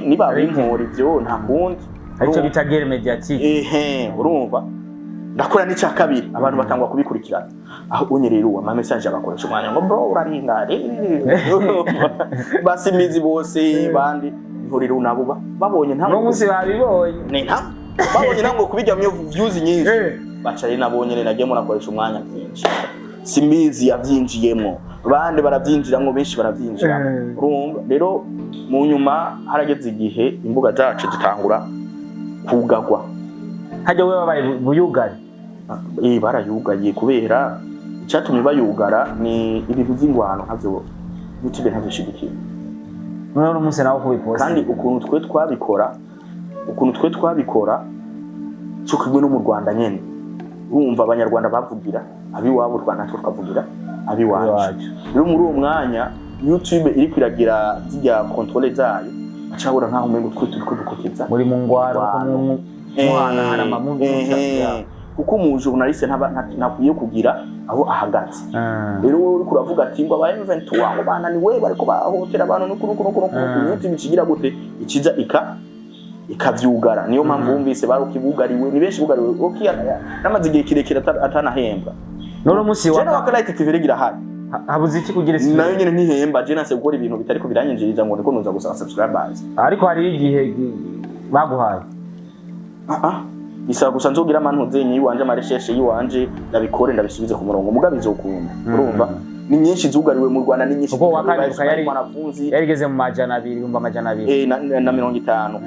niba binkora ivyo nta kundi arico bita guerre médiatique urumva ndakora n'icya kabiri abantu batangwa kubikurikirana aho unyerera uwa message agakoresha umwanya ngo bro urarinda basimizi bose bandi ihuriro nabo babonye nta no musi babibonye ni nta babonye ntango kubijya mu views nyinshi bacaye nabonye ne nagiye munakoresha umwanya mwinshi simizi yavyinjiyemo bande baravyinjiramwo benshi baravyinjira urumva rero mu nyuma harageze igihe imbuga zacu zitangura kugagwa hajya we babaye buyugari barayugaye kubera icyatumye bayugara ni ibintu by'ingwano nkavyo YouTube ntazishigikiye none umunsi nawo kubiposta kandi ukuntu twe twabikora cyo kimwe no mu Rwanda nyene urumva abanyarwanda bavugira abi wabo Rwanda tukavugira abi wacu rero muri uwo mwanya YouTube iri kwiragira zijya controle zayo acabura nkaho umengo twe turi kubikokeza muri mu ngwaro mwana harama mu kuko mu journaliste ntakwiye kugira aho ahagaze rero wowe uri kuravuga ati ngo aba M23 ngo bana ni we bariko bahotera abantu nuko YouTube ikigira gute ikiza ikavyugara niyo mpamvu wumvise barukibugariwe ni benshi bugariwe okiya namaze igihe kirekire atanahemba none musi wa Wakalight TV regira hari habuze iki kugira isi nayo nyene ntihemba je nase gukora ibintu bitari ko biranyinjiriza ngo niko nuza gusaba subscribers ariko hari igihe baguhaye bisaba gusa nzogira amantu zenye yiwanje amaresheshe yiwanje ndabikore ndabisubize ku murongo mugabizo ukunda urumva ni nyinshi zugariwe mu Rwanda ni nyinshi kuko wakabiruka yarigeze mu majana 2 amajana 2 na 50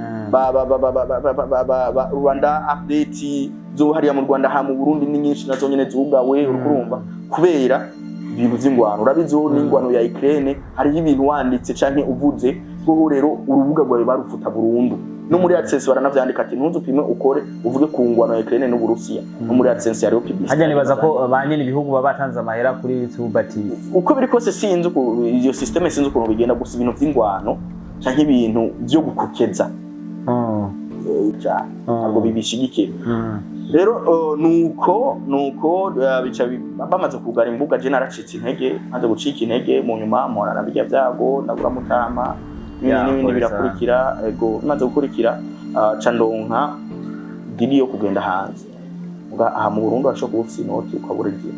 Rwanda update zo hariya mu Rwanda ha mu Burundi ni nyinshi nazo nyene zugawe urumva kubera ibintu by'ingwano urabizo n'ingwano ya Ukraine hari ibintu wanditse canke uvuze ngo rero urubuga rwawe barufuta burundu no muri AdSense baranavyandika ati ntuzupime ukore uvuge ku ngwano ya Ukraine n'u Burusiya no muri AdSense yari publicity hajya nibaza ko banyene ibihugu baba batanze amahera kuri YouTube ati uko biri kose sinzi uko iyo system sinzi uko bigenda gusa ibintu by'ingwano canke ibintu byo gukokeza ntabwo bibishigikira rero nuko bica bamaze kugara imbuga je naracitse intege maze gucika intege mu nyuma morana bijya byago ndagura mutama n'ibindi birakurikira ego maze gukurikira candonka didi yo kugenda hanze aha mu Burundi ashobora kuba ufite inoti ukabura igihe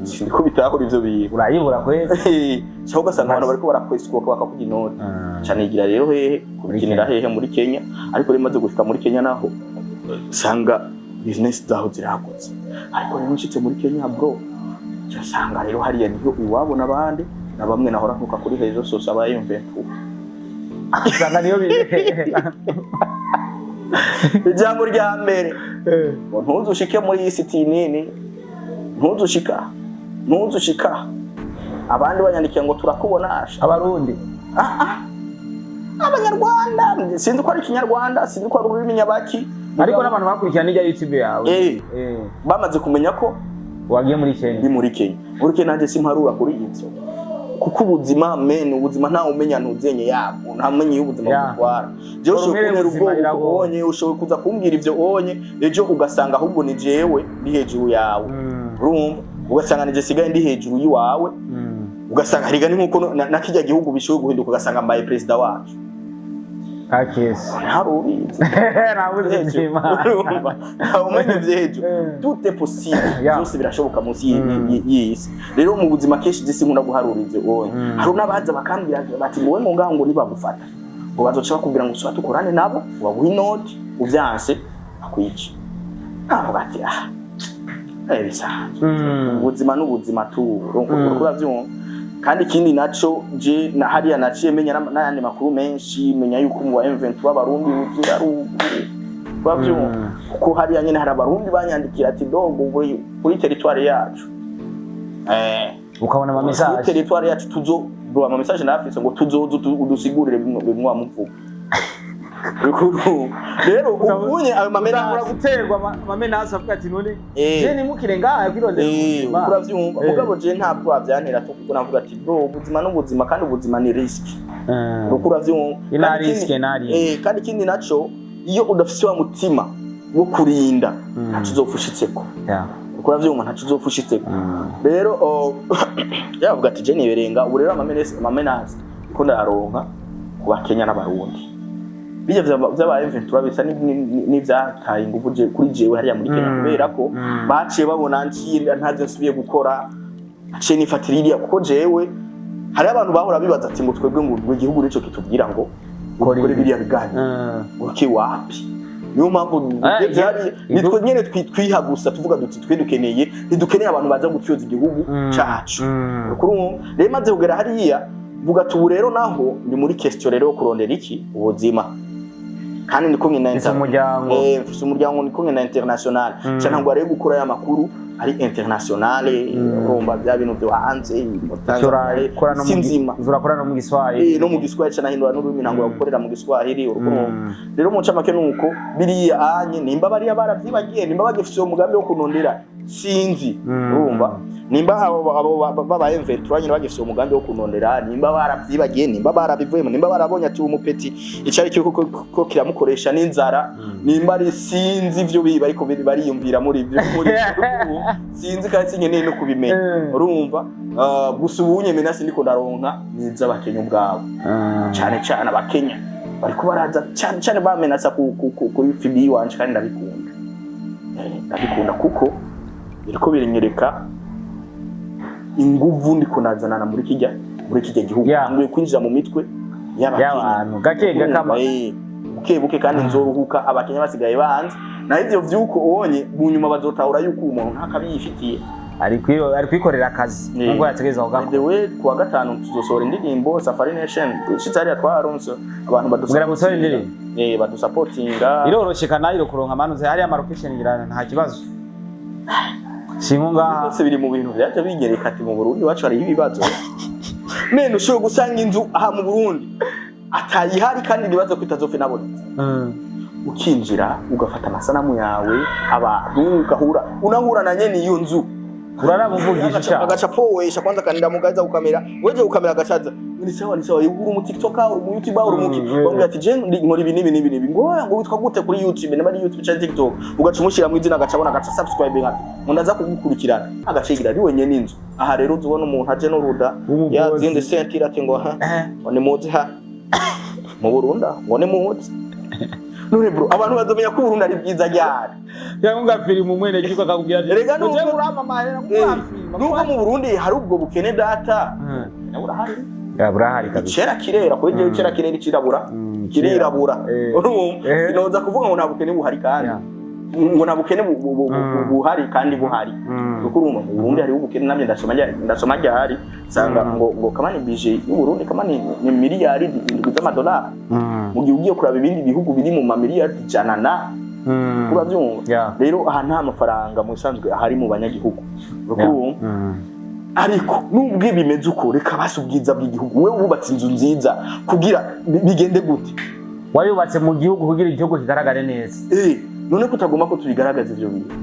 sindiko bitahura ivyo bintu urayibura kwezi cyo gasanga abantu bariko barakwesikuka bakakugira inoti cyane igira rero hehe kubikinira hehe muri Kenya ariko remaze gushika muri Kenya naho sanga business zaho ziragutse ariko rero nshitse muri Kenya bro cyasanga rero hariya niho iwabo nabandi na bamwe nahora ntuka kuri rezo sose abaye M23 asanga niyo bibe ijambo rya mbere ntuzushike muri iyi city nini ntuzushika abandi banyandikiye ngo turakubonasha abarundi abanyarwanda sinzi ko ari Kinyarwanda sinzi ko ari ururimi nyabaki ariko n'abantu bakurikirana n'ijya YouTube yawe bamaze kumenya ko wagiye muri Kenya muri Kenya nanjye simparura kuri ivyo kuko ubuzima ubuzima nta umenya ntuzenye yabo ntamenye ubuzima butwara je ushobora kubera ubwo onye ushobora kuza kumbwira ivyo onye ejo ugasanga ahubwo ni jewe ndi hejuru yawe urumva ugasanga nije sigaye ndi hejuru yiwawe ugasanga hariga ni nkuko nakijya gihugu bishoboye guhinduka ugasanga mbaye president wacu akese harubizi nabuze byima umenye vyejo tout est possible byose birashoboka munsi y'isi rero mu buzima keshi disi nkunda guharurize oye hari nabaza bakambira bati wowe mu ngango ni bagufata ngo bazoca bakubwira ngo uswa tukorane nabo wabuha inoti uvyanse akwica avuga ati bisanzwe ubuzima n'ubuzima tu ronko vyumva kandi ikindi naco je na hariya naciye menya n'ayandi makuru menshi menya yuko mu M23 abarundi uzira rubavyo kuko hariya nyene hari abarundi banyandikira ati dogo kuri territoire yacu ukabona ama message kuri territoire yacu tuzo bro ama message nafise ngo tuzozo udusigurire bimwe muvuga rero ubunye ayo mamera guterwa amamenaza avuga ati none je ni mukirenga kwirondera ubuzima uravyumva mugabo je ntabwo avyantera to kuko navuga ati bro ubuzima n'ubuzima kandi ubuzima ni risk uravyumva ina risk nari kandi ikindi naco iyo udafise wa mutima wo kurinda ntaco uzofushitseko uravyumva ntaco uzofushitseko rero yavuga ati je niberenga ubu rero amamenaza ko ndaronka ku Bakenya n'abarundi bijya vy'aba M23 bisa n'ivyataye ingufu kuri jewe hariya muri Kenya kubera ko baciye babona ncira ntaze nsubiye gukora aciye nifatiririya kuko jewe hari abantu bahora bibaza ati ngo twebwe ngo igihugu nico kitubwira ngo kore biriya biganye uki wapi niyo mpamvu byari nitwe nyene twiha gusa tuvuga duti twe ntidukeneye abantu baza gutyoza igihugu cacu rero maze kugera hariya vuga tu rero naho ndi muri question rero kurondera iki ubuzima kandi ndi kumwe na umuryango ndi kumwe na international cyane ngo ari gukora ya makuru ari international urumva bya bintu byo hanze sinzima urakora no mu Giswahili no mu Giswahili cyane hindura n'ururimi ntango gukorera mu Giswahili urumva rero mu ncamake nuko biriya anye nimba bari baravyibagiye nimba bagifise umugambi wo kunondera sinzi urumva nimba abo baba M23 nyine bagifise umugambi wo kunondera nimba baravyibagiye nimba barabivuyemo nimba barabonye ati umupeti icari cyo ko kiramukoresha n'inzara nimba ari sinzi ivyo biba ariko bariyumvira muri ivyo muri sinzi kandi sinkeneye no kubimenya urumva gusa ubunye menasi ndiko ndaronka niza Abakenya ubwabo cyane cyane Abakenya bariko baraza cyane bamenasa kuri FB wanje kandi ndabikunda kuko biriko birenyereka inguvu ndiko nazanana muri kijya gihugu ngiye kwinjira mu mitwe y'abantu gake gakama buke kandi nzoruhuka Abakenya basigaye banze na ivyo vyuko ubonye bunyuma bazotahura yuko umuntu ntakabiyifitiye ari kwikorera akazi ngo yategeza aho gako dewe kuwa gatanu tuzosohora indirimbo Safari Nation shitari atwaronse abantu badusubira gusora indirimbo badusupportinga iroroshe kana iro kuronka manuze hari ama location ngirana nta kibazo Singunga bose biri mu bintu byaje bigereka ati mu Burundi wacu hari ibibazo nene ushobora gusanga inzu aha mu Burundi atayihari kandi nibaza ko itazofe nabonetse ukinjira ugafata amasanamu yawe abantu ugahura unahura na nyene iyo nzu urarabuvugisha agacapoesha kwanza kanira mugaza ukamera weje ukamera gacaza ni sawa uri mu TikToker uri mu YouTuber uri mu bamwe ati je nkora ibi nibi ngo witwa gute kuri YouTube ne bari YouTube cyangwa TikTok ugaca umushira mu izina agacabona agaca subscribe ngati mundaza kugukurikirana agacigira ari wenye n'inzu aha rero uzubona umuntu aje n'uruda yazinde sentira ati ngo one muzi ha mu Burundi one muzi none bro abantu bazomenya ko Burundi ari bwiza ryari yango film umwene giko akakubwira ati rega nuje urama mahera ngumfilm nuko mu Burundi hari ubwo bukene data urahari burahari kabisa kera kirera ko je kera kirera kirirabura sinoza kuvuga ngo nabukene buhari kandi ngo nabukene buhari kandi buhari rukuruma mu Burundi hari ubukene namye ndasoma ryari sanga ngo kamani bije y'u Burundi kamani ni miliyari $100 mu gihe ugiye kuraba ibindi bihugu biri mu mamiliyari ijana uravyumva rero aha nta mafaranga mu sanzwe ahari mu banyagihugu rukuruma ariko nubwo bimeze uko reka basubwiza bw'igihugu we wubatse inzu nziza kugira bigende gute wayubatse mu gihugu kugira igihugu kigaragare neza none ko utagomba ko tubigaragaza ivyo bintu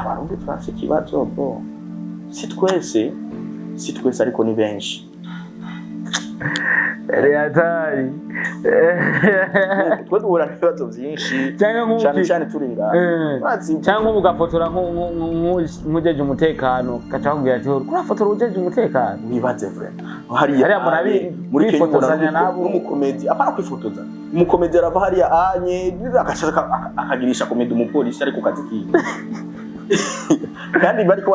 abarundi twafite ikibazo bro si twese ariko ni benshi Reatari. Twe duhura n'ibibazo byinshi cyane turi ngaha. Cyangwa ugafotora nk'ujeje umutekano gaca kugira ati kurafotora ujeje umutekano wibaze vraiment hariya muri kwifotozanya nabo n'umukomedi apana kwifotoza umukomedi arava hariya anye akagirisha komedi umupolisi ariko kazi kiye kandi bariko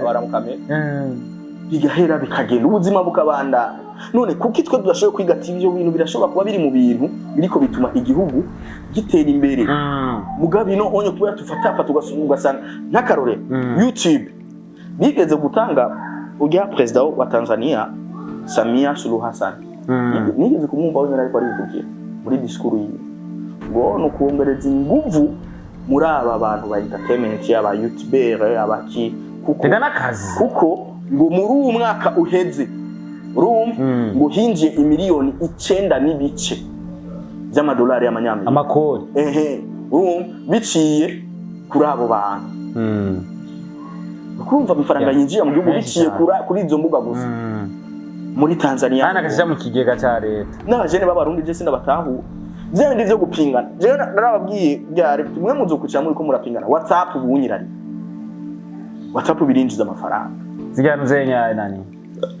baramukamera bigahera bikagenda ubuzima bukabanda none kuko twe tudashoboye kwiga ati ibyo bintu birashobora kuba biri mu bintu biriko bituma igihugu gitera imbere mugabino onye kuba tufata ugasanga n'akarore YouTube bigeze gutanga ujya president wa Tanzania Samia Suluhu Hassan nigeze kumwumva wenyine ariko arivugira muri discours yiwe ngo no kuongereza inguvu muri aba bantu ba entertainment y'aba YouTuber abaki kuko ngo muri uwo mwaka uheze ngo hinjiye imiliyoni 9 n'ibice by'amadolari y'amanyamerika amakori biciye kuri abo bantu kurumva amafaranga yinjiye mu gihugu biciye kuri izo mbuga gusa muri Tanzania ana kasija mu kigega cya leta n'abajene b'abarundi je sinabatahu byandi byo gupingana je narababwiye byari mwe muzokuca muri ko murapingana WhatsApp ubunyirari WhatsApp birinjiza amafaranga zijyana zenya nani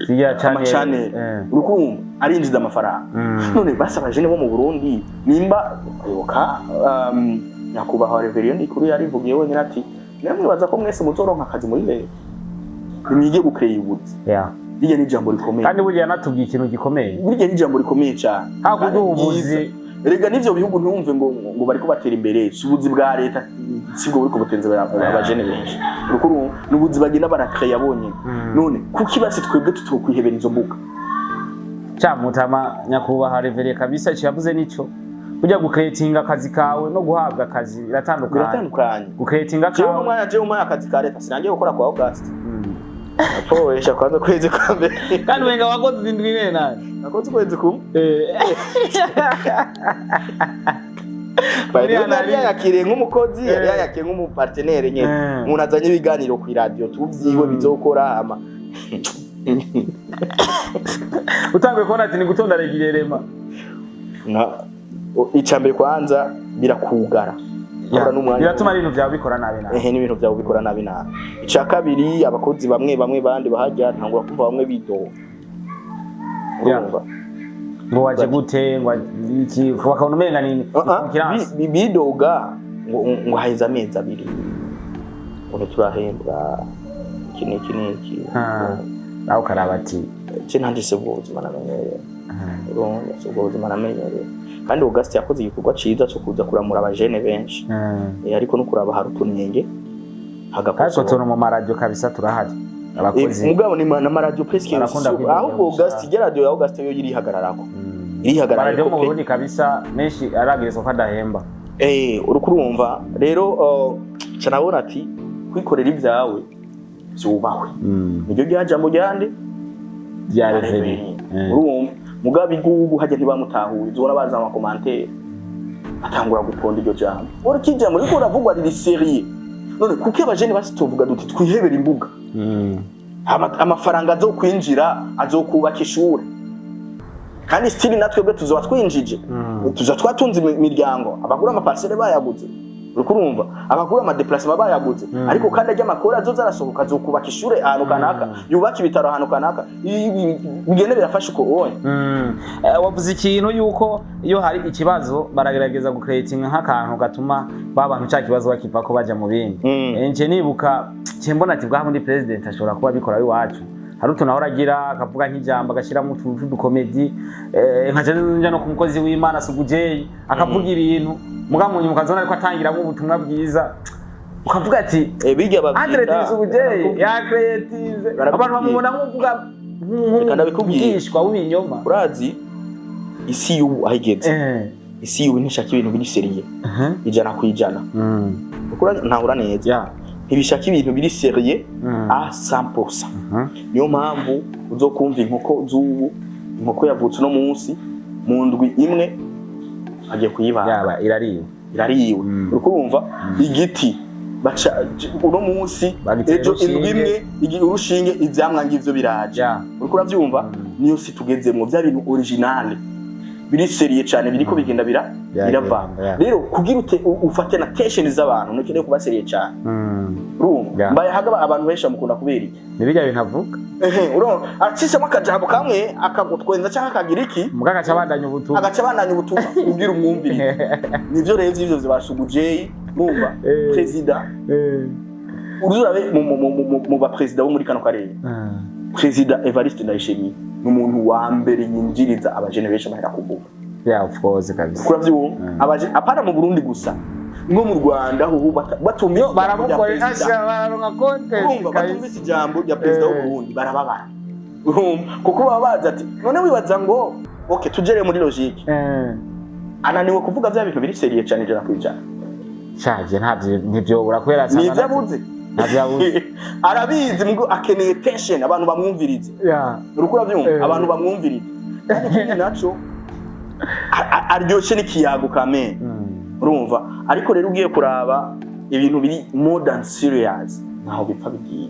zijya cyane urukumva arinjiza amafaranga none basaba jene bo mu Burundi nimba yoka nyakubaho reverend kuri yarivugiye wenyine ati namwe baza ko mwese muzoronka akazi muri leta nimige gukreye ubuzi Burya ni jambo rikomeye. Kandi burya natubwiye ikintu gikomeye. Burya ni jambo rikomeye cyane. Hakuduha ubuzi. Erega nivyo bihugu ntumve ngo bariko batera imbere. Subuzi bwa leta sibwo buriko butenze abajene benshi. Urukuru nubuzi bagenda barakaya bonyine. None kuki basi twebwe tutokwihebera izo mbuga. Cyamutama nyakubaha Reverend kabisa cyavuze nico. Burya gucreatinga akazi kawe no guhabwa akazi biratandukanye. Gucreatinga kawe. Je umwana akazi ka leta sinangiye gukora kwa August. Poesha kwanza kwezi kwa mbere. Kandi wenga wakoze zindwi nyene nani? Nakoze kwezi kumwe. Bari yakire nk'umukozi, yakire nk'umupartenaire nyene. Umuntu azanye ibiganiro ku radio tubyiwe bizokora ama. Utangwe kona ati ni gutonda regirerema. Icambere kwanza birakugara. Biratuma ibintu byawe bikora nabi nabi. N'ibintu byawe bikora nabi nabi. Ica kabiri abakozi bamwe bandi bahajya ntangura kumva bamwe bidoga. Ngo waje gute ngo iki bakabona umenga ni bidoga ngo haiza amezi abiri. Ngo turahembwa iki. Naho karabati. Je ntandise ubuzima namenyereye. Ubuzima namenyereye. Kandi August yakoze igikorwa ciza cyo kuza kuramura abajene benshi. Ariko no kuraba harutunenge hagakoso tono mu maradio kabisa turahari. Abakozi mugabo ni na maradio presque aho August radio ya August yo yiri hagararako. Radio mu Burundi kabisa menshi aragirizo kadahemba. Urukurumva rero canabona ati kwikorera ibyawe byubahwe. Nibyo byajambo ryande bya Reverend. Urumva mugabi gugu hajya ntibamutahuye zora baza ama commentaire atangura guponda iryo jambo ora kijambo riko ravugwa riri serie none kuko abajene basitovuga duti twihebera imbuga amafaranga azokwinjira azokubaka ishure kandi stili natwebwe tuzoba twinjije tuzoba twatunze imiryango abagura amaparcelle bayaguze urukurumva abagura ama déplacement bayaguze ariko kandi ajya makora azoza arasohoka azokubaka ishure ahantu kanaka yubaka ibitaro ahantu kanaka bigene birafasha uko wonye wavuze ikintu yuko iyo hari ikibazo baragerageza gucreatinga nk'akantu gatuma babantu cya kibazo bakiva ko baje mu bindi nje nibuka cyembona ati bwa muri president ashobora kuba bikora iwacu hari utunahora agira akavuga nk'ijambo agashira mu tuntu dukomedi nkaje no kumukozi w'Imana Sugujey akavuga ibintu mugamunyi mukazona ariko atangira mu butumwa bwiza ukavuga ati bijya babwira Sugujey ya creative abantu bamubona nk'uvuga nk'ubwishwa w'ibinyoma urazi isi y'ubu ahigeze isi y'ubu ntishaka ibintu biri seriye ijana ku ijana ukura ntahura neza ntibishaka ibintu biri seriye a 100%. Niyo mpamvu uzokumva inkoko z'ubu inkoko yavutse no munsi mu ndwi imwe agiye kuyibaga irariwe urukumva igiti baca uno munsi ejo indwimwe urushinge ivyamwa ngivyo biraje uriko uravyumva niyo si tugezemwo bya bintu original biri seriye cyane biriko bigenda birava rero kugira ufate na tension z'abantu nukeneye kuba seriye cyane mbaye hagaba abantu benshi mukunda kubera iki nibijya bintavuga urumva acishemo akajambo kamwe akagutwenza cyangwa akagira iki mugagacabandanya ubutumwa ubwira umwumvire nivyo rero ivyo zibashuguje numva president uruzurabe mu ba president bo muri kano karere president Evariste Ndayishimiye n'umuntu wa mbere yinjiriza aba generation bahera kuvuga of course kabisa abaje apana mu Burundi gusa no mu Rwanda ho batumye baramukorera baronka content batumvise ijambo rya president w'u Burundi barababara kuko babaza ati none wibaza ngo okay tujere muri logique ananiwe kuvuga bya bintu biri seriye cyane je nakwijana shaje ntabyo urakwera sana nivyo abuze arabizi ngo akeneye tension abantu bamwumvirize urukura byumva abantu bamwumvirize kandi naco aryoshe n'ikiyago kame urumva ariko rero ugiye kuraba ibintu biri more than serious naho bipfa bigiye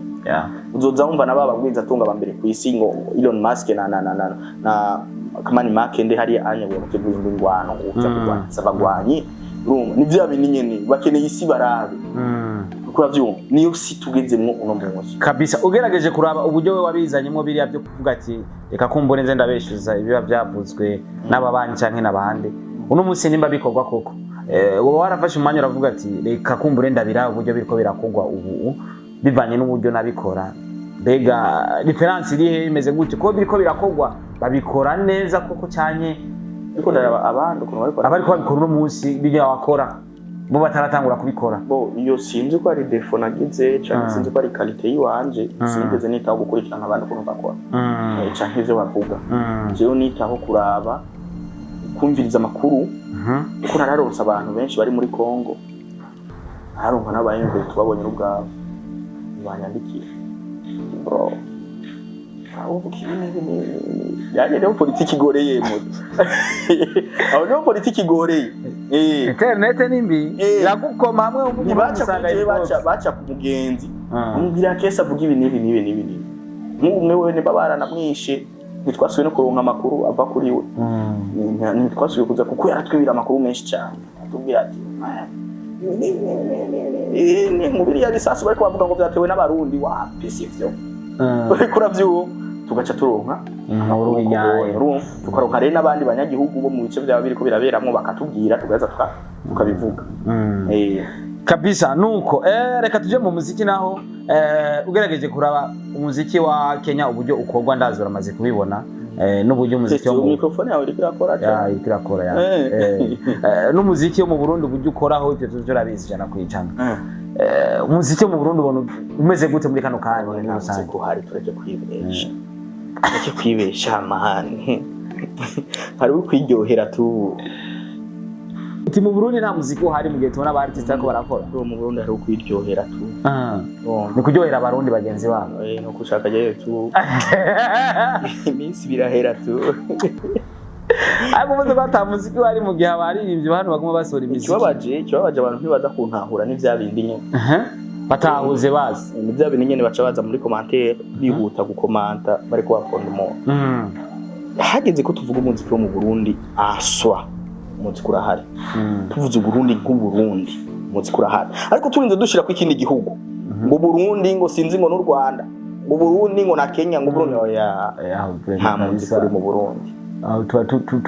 uzoza wumva nabababwiza atunga bambere ku isi ngo Elon Musk na Kamani Makende hari anyabuye mu kigurimbo ingwano uca kurwanya sabagwanyi urumva nivyo bintu nyene bakeneye isi barabe ukura vyumva niyo si tugezemwo uno munsi kabisa ugerageje kuraba uburyo we wabizanyemo biriya byo kuvuga ati reka kumbone nze ndabeshuza ibiba byavuzwe n'ababanyi canke nabande uno munsi nimba bikorwa koko wowe warafashe umwanya uravuga ati reka kumbure ndabira uburyo biriko birakogwa ubu bivanye n'uburyo nabikora mbega difference iri he imeze gute ko biriko birakogwa babikora neza koko cyane ariko ndaraba abantu abariko babikora uno munsi bijya wakora bo bataratangura kubikora bo iyo sinzi ko ari defo nagize cyane sinzi ko ari quality yiwanje sinigeze nitaho gukurikirana abantu ukuntu bakora cyane ivyo bavuga jewe nitaho kuraba kumviriza amakuru uko nararonse abantu benshi bari muri Kongo haronka n'abayembe tubabonye n'ubwabo banyandikira bro aho kibine yaje rero politiki igoreye mu aho no politiki igoreye internet nimbi iragukoma hamwe baca ku mugenzi umbira kesa avuga ibi nibi umwe we nebabara namwishe nitwasuye no kuronka amakuru ava kuri we nitwasuye kuza kuko yaratwibira amakuru menshi cyane atubwira ati ni mubiri ya risasi bari kubavuga ngo byatewe n'abarundi wa pisivyo kura vyo tugaca turonka amakuru y'inyaye tukaronka rero n'abandi banyagihugu bo mu bice byaba biriko biraberamwo bakatubwira tugaza tukabivuga kabisa nuko reka tuje mu muziki naho ugerageje kuraba umuziki wa Kenya uburyo ukorwa ndazura amaze kubibona n'uburyo umuziki wo mu microphone yawe irakora n'umuziki wo mu Burundi uburyo ukoraho ivyo tuje rabizi cyane kwijana umuziki wo mu Burundi ubona umeze gute muri kano kanya ni rusange ko hari tureke kwibesha amahane hari ukwiryohera tu uti mu Burundi nta muziki uhari mu gihe tubona aba artiste ariko barakora mu Burundi hari ukwiryohera tu ni kuryohera abarundi bagenzi babo no kushaka jewe tu iminsi birahera tu ariko muze bata muziki wari mu gihe abaririmbyi hano baguma basora imiziki kibabaje abantu ntibaza kuntahura n'ivya bindi nyene batahuze bazi n'ivya bindi nyene baca baza muri commentaire bihuta gukomanta bari ko bafonda umuntu hageze ko tuvuga umuziki wo mu Burundi aswa umuziki urahari tuvuze Burundi nk'Uburundi umuziki urahari ariko turinze dushira ku ikindi gihugu ngo Burundi ngo sinzi ngo n'u Rwanda ngo Burundi ngo na Kenya ngo Burundi nta muziki uri mu Burundi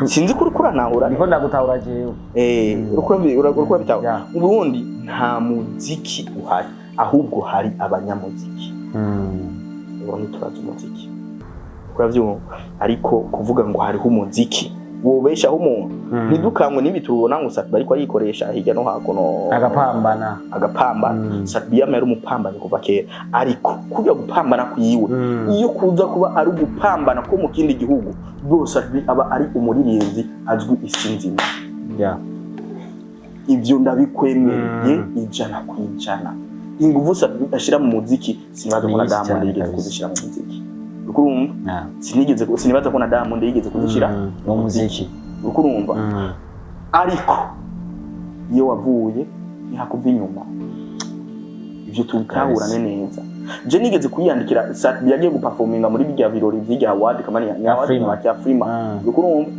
sinzi kuri kuranahura niko ndagutahura jewe urukura bitaho mu Burundi nta muziki uhari ahubwo hari abanyamuziki Burundi turazi umuziki kuravyumva ariko kuvuga ngo hariho umuziki wobeshaho umuntu ntidukamwe n'ibitubona ngo Satbi ariko arikoresha hirya no hakuno agapambana Satbi yari umupambanye kuva kera ariko kujya gupambana kuyiwe iyo kuza kuba ari gupambana ko mu kindi gihugu bwo Satbi aba ari umuririmbyi azwi isinzima ibyo ndabikwemereye ijana ku ijana inguvu Satbi ashira mu muziki sinaza ko na Diamond yigeze kuzishira mu muziki ukurumva sinibaza ko na Diamond yigeze kuzishira mu muziki ukurumva ariko iyo wavuye ntihakuva inyuma ivyo tukahurane neza. Je nigeze kuyandikira yagiye guperforminga muri bijya birori vy'ijya award kamani ya Afrima ya Afrima ukurumva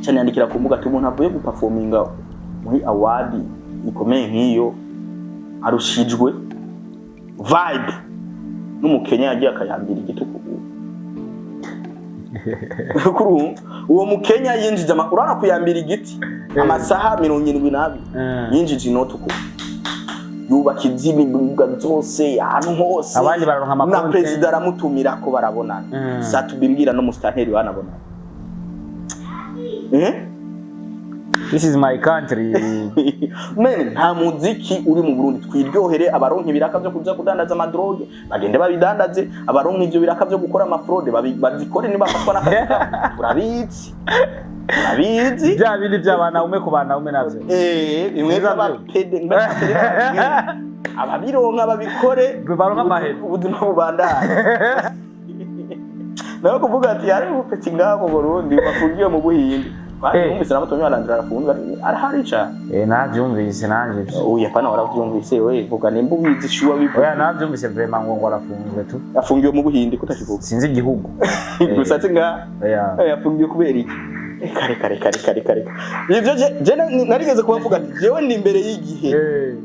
cyane yandikira ku mbuga tumuntu avuye guperforminga muri award ikomeye nk'iyo arushijwe vibe n'umukenya yagiye akayambira igituku kuri uwo mukenya yinjije urana kuyambira igiti amasaha 72 yinjije inotuku yubaka izimibuga zose ahantu hose abandi baronka amakuru na president aramutumira ko barabonana satubimbwira no mustanteri banabonana This is my country. Men nta muziki uri mu Burundi twiryohere abaronke biraka byo kuja kudandaza amadroge bagende babidandaze abaronke ivyo biraka byo gukora amafraude bazikore niba bafatwa n'akazi urabizi bya bindi by'abana umwe ku bana umwe navyo imwe z'abapede ababironka babikore baronka amahera ubuzima bubandana naho kuvuga ati yari ubupeti ngabo Burundi bafungiye mu Buhindi Umvise n'abatonyi barandira arafunga arahari cha navyumvise nanje oya pana waravyumvise we vuga nimba ubizi shuwa bivuga oya navyumvise vraiment ngo arafunzwe tu afungiwe mu Buhindi kutakivuga sinzi igihugu gusa tinga afungiwe kubera iki kare ivyo je narigeze kubavuga ati jewe ndi imbere y'igihe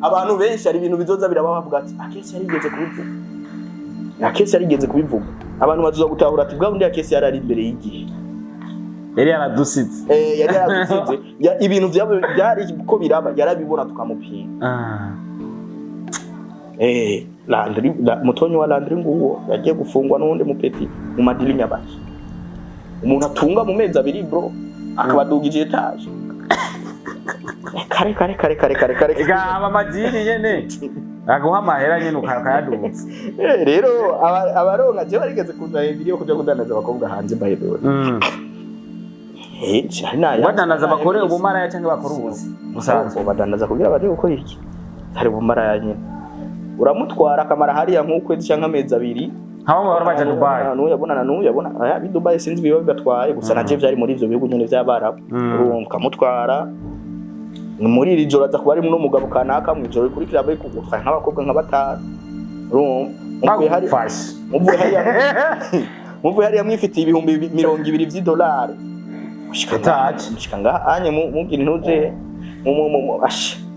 abantu benshi ari ibintu bizoza birabavuga ati akesi yarigeze kubivuga abantu bazoza gutahura ati bwa undi akesi yarari imbere y'igihe yari yaradusitse ibintu byari ko biraba yarabibona tukamupinga Landry mutonyi wa Landry nguwo yagiye gufungwa n'undi mupeti mu madili nyabaki umuntu atunga mu mezi 2 bro akabadugije etage kare aba madili nyene aguha amahera nyene ukayadutse rero abaronka je barigeze kuzahindira yo kuja kudandaza abakobwa hanze bahebewe badandaza bakore ubumara cyangwa bakora ubuzi musanzwe badandaza kugira baje gukora iki hari ubumara yanye uramutwara akamara hariya nk'ukwezi cyangwa amezi 2 haba bari baje Dubai n'uyabona aya bi Dubai sinzi biba bigatwaye gusa naje vyari muri ivyo bihugu nyene vy'abarabu urumva mutwara muri iri joro aza kuba ari no mugabo kanaka mu joro kuri club y'ukugutwara nk'abakobwa nka 5 urumva muvuye hariya mwifitiye ibihumbi 200 vy'idolari mushika ngaha anye mubwira intuje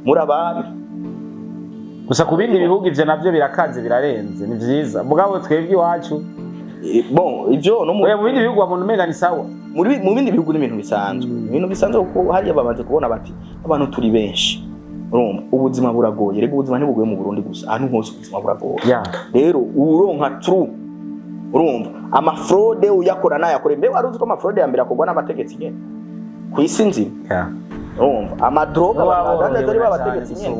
murabana gusa ku bindi bihugu ivyo navyo birakaze birarenze ni vyiza mugabo twebwe iwacu ivyo no mu bindi bihugu abantu umenga ni sawa mu bindi bihugu n'ibintu bisanzwe kuko hariya bamaze kubona bati abantu turi benshi urumva ubuzima buragoye rego ubuzima ntibugoye mu Burundi gusa ahantu hose ubuzima buragoye rero uronka true urumva amafraude uyakora nayakore mbe waruzi ko amafraude ya mbere akogwa n'abategetsi nyene kwisi nzima urumva amadroga badandaza ari babategetsi nyene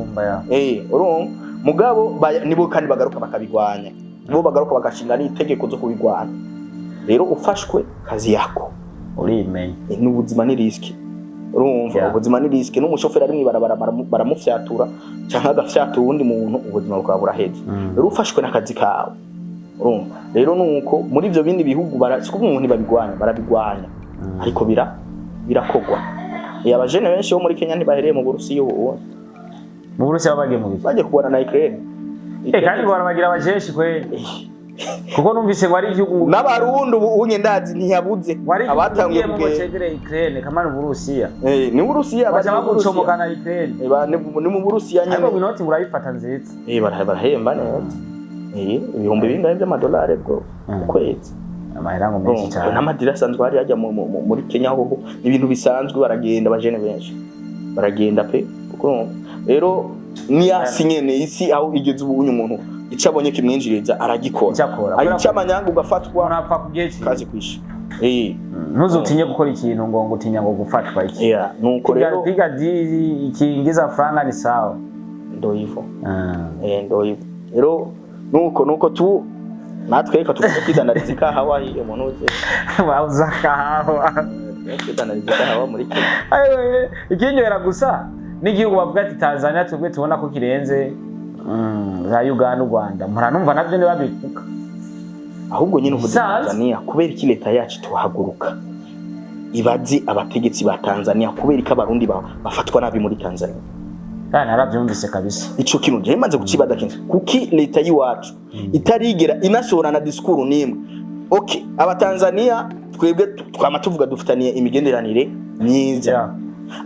urumva mugabo nibo kandi bagaruka bakabigwanya nibo bagaruka bagashinga n'itegeko zo kubigwanya rero ufashwe kazi yako urimenye n'ubuzima ni risk urumva ubuzima ni risk n'umushoferi ari mwibarabara baramufyatura cyangwa agafyatura uwundi muntu ubuzima bwawe buraheze rero ufashwe n'akazi kawe urumva rero nuko muri ivyo bindi bihugu barasiko umuntu barabigwanya ariko birakogwa abajene benshi bo muri Kenya ntibahereye mu Burusiya mu Burusiya bagiye mu baje kubona na Ukraine kandi barabagira abajeshi kweli kuko numvise ngo ari igihugu n'abarundi unye ndazi ntiyabuze abatangiye mu cegere Ukraine kamana Burusiya ni Burusiya baje gucomokana Ukraine ni mu Burusiya nyene ariko binoti murabifata nziza barahemba neza ibihumbi bingahe by'amadolari bwo ukwezi amahera ngo menshi cyane n'amadira asanzwe hari ajya muri Kenya ho ibintu bisanzwe baragenda abajene benshi baragenda pe kuko rero ni asinyene isi aho igeze ubunye umuntu icabonye kimwinjiriza aragikora ayica amanyanga ugafatwa urapfa kugeje kazi kwisha ntuzutinye gukora ikintu ngo utinya ngo gufatwa iki nuko rero piga ikingiza franga ni sawa ndo hivyo rero nuko tu natwe reka tukidandariza ikahawa iyo umuntu uze wauza kahawa tukidandariza ikahawa muri Kenya ikinyera gusa n'igihugu bavuga ati Tanzania twebwe tubona ko kirenze za Uganda Rwanda muranumva navyo nibabivuga ahubwo nyine uvuze Tanzania kubera iki leta yacu tuhaguruka ibazi abategetsi ba Tanzania kubera iki abarundi bafatwa nabi muri Tanzania naravyumvise kabisa ico kintu je maze kucibaza kenshi kuki leta yiwacu itarigera inasohora na discours nimwe. Okay, abatanzania twebwe twama tuvuga dufitaniye imigenderanire myiza,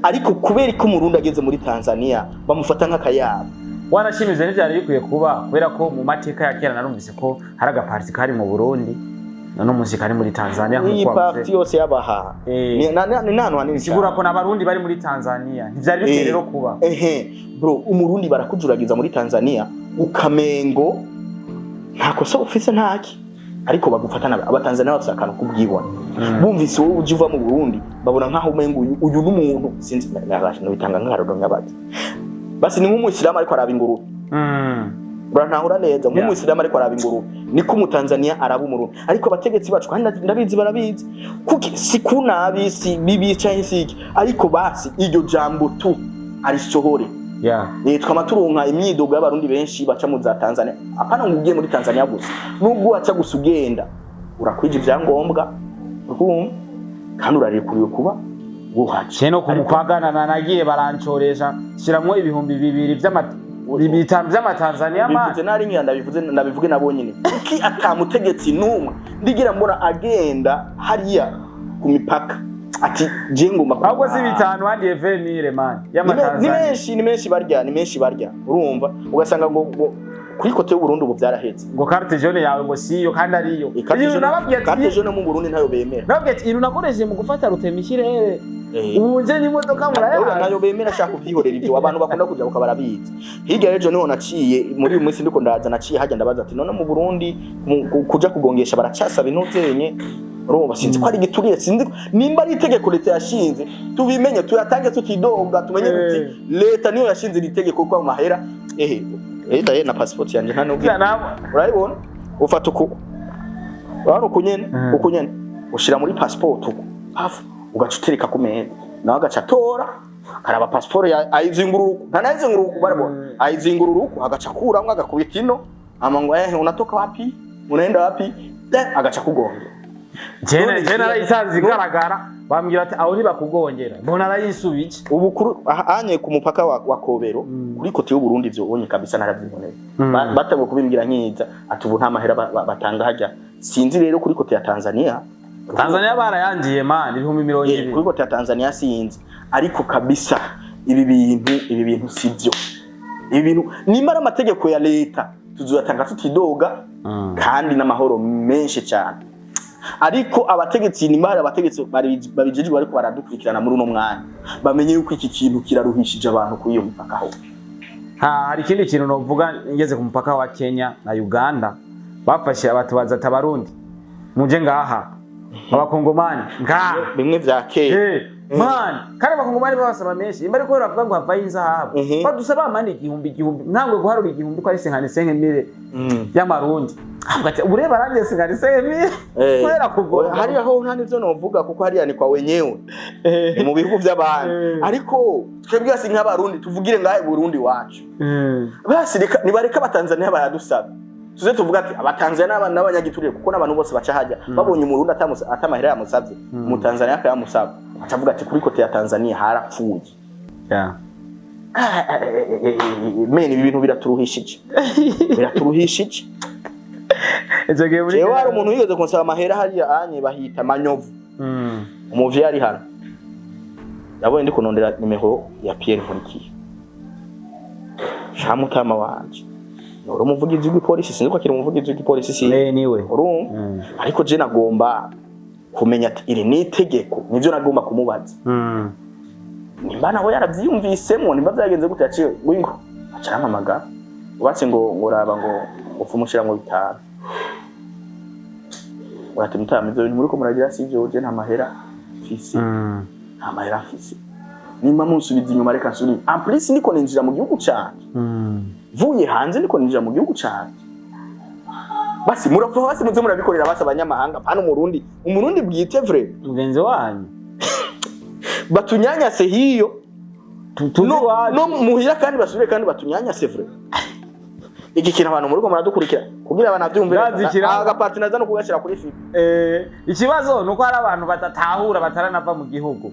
ariko kubera ko Murundi ageze muri Tanzania bamufata nk'akayabo. Warashimize n'ivyari bikwiye kuba kubera ko mu mateka ya kera narumvise ko hari agaparti kari mu Burundi none umunsi kari muri Tanzania nk'uko parti yose yabaha ni nano hanini sigura ko n'abarundi bari muri Tanzania ntivyari bikwiye rero kuba bro umurundi barakujuragiza muri Tanzania ukamengo ntako so ufise ntaki, ariko bagufatana abatanzania bafite akantu kubwibona bumvise wowe ujiva mu Burundi babona nkaho umengo uyu n'umuntu sinzi nabasha no bitanga nk'arodo nk'abati basi ni nk'umuyisilamu ariko araba ingurube Brantahura neza nk'umuyisilamu ariko araba ingurube niko umutanzania araba umurundi, ariko abategetsi bacu kandi ndabizi barabizi kuki sikunabi si bibi cyangwa siki, ariko basi iryo jambo tu arisohore twama turonka imyidogo y'abarundi benshi baca mu za Tanzania. Apana ngugiye muri Tanzania gusa, nubwo waca gusa ugenda urakwije ivyangombwa kandi urarekuriwe kuba guhaca no kumupagana nagiye barancoresha shiramwo ibihumbi 2 vy'amatanzania bivuze nari ngenda ndabivuge nabo nyine kuki atamutegetsi numwe ndigira mbona agenda hariya ku mipaka ati je ngomba ahubwo si bitanu handi evenire man y'amatanzania ni menshi barya urumva ugasanga ngo kuri kote y'u Burundi ubu byarahetse ngo carte jaune yawe ngo siyo kandi ariyo carte jaune mu Burundi ntayo bemera nabwiye ati nakoresheje mu gufata rutemikirere ubunje n'imodoka muraya nayo bemera shaka kuvyihorera ibyo abantu bakunda kujya ukabarabizi. Hirya rero niho naciye muri uyu munsi ndiko ndaza naciye hajya ndabaza ati none mu Burundi kuja kugongesha baracasaba intuzenye urumva sinzi ko ari gituriye sinzi nimba ari itegeko leta yashinze tubimenye tuyatange tutidoga tumenye uti leta niyo yashinze itegeko ko amahera leta ye na passport yanje nta nubwo urayibona ufata uko wari ukunyene ushira muri passport uko hafu ugacutereka ku meza nawe agacatora karaba passport ya ayizingururuku ntanayizingururuku barabona ayizingururuku agacakuramwe agakubita ino amango unatoka wapi unaenda wapi agaca kugonga jene arayisanze igaragara bambwira ati aho ntibakugongera mbona arayisubije ubukuru anye ku mupaka wa Kobero kuri kote y'u Burundi byo onye kabisa narabyiboneye batabo kubimbwira nkiza ati ubu nta mahera batanga hajya sinzi rero kuri kote ya Tanzania barayangiye man 200,000 kuri kote ya Tanzania sinzi, ariko kabisa ibi bintu sivyo ibi bintu nimara amategeko ya leta tuzotanga tutidoga kandi n'amahoro menshi cyane, ariko abategetsi nimara abategetsi babijejwe ariko baradukurikirana muri uno mwanya bamenye yuko iki kintu kiraruhishije abantu kuri iyo mupaka ho. Hari ikindi kintu novuga ngeze ku mupaka wa Kenya na Uganda bafashe abatubaza tabarundi muje ngaha abakongomani ngaha bimwe vya kera man kandi abakongomani babasaba menshi imba ariko baravuga ngo havaye inzahabu badusaba amani igihumbi ntangwe guharura igihumbi ko ari 55,000 y'amarundi ati ureba rangiye 55,000 kwera kugora hari aho nta nivyo novuga kuko hari yani kwa wenyewe mu bihugu by'abandi, ariko twebwe asi nk'abarundi tuvugire ngahe Burundi wacu basi nibareka abatanzania bayadusaba tuze tuvuga ati abatanzania n'abanyagiturire kuko n'abantu bose baca hajya babonye umurundi atamahera yamusabye mu Tanzania akayamusaba acavuga ati kuri kote ya Tanzania harapfuye meni ibi bintu biraturuhishije jewe hari umuntu wigeze kunsaba amahera hariya anye bahita Manyovu umuvyi ari hano yabonye ndi kunondera nimero ya Pierre Nkurikiye shamutama wanje noro muvugizi w'ipolisi sinzi ko akiri umuvugizi w'ipolisi si niwe ariko je nagomba kumenya ati iri ni itegeko nivyo nagomba kumubaza nimba nawe yaravyiyumvisemo nimba byagenze gute yaciye wingo acaramamaga ubatse ngo ngoraba ngo ufumushira mu bitaro urati mutamizo muri ko muragira sivyo je nta mahera fisi nta mahera fisi nimba munsubiza inyuma reka nsuri en plus niko ninjira mu gihugu cyane vuye hanze niko ninjira mu gihugu cyane basi murapfa basi muze murabikorera basa abanyamahanga hano umurundi bwite vrai mugenzi wanyu batunyanyase hiyo no muhira kandi basubire kandi batunyanyase vrai iki kintu abantu muri ko muradukurikira kugira abanavyumvira agapartner zano kugashira kuri film ikibazo nuko hari abantu batatahura bataranava mu gihugu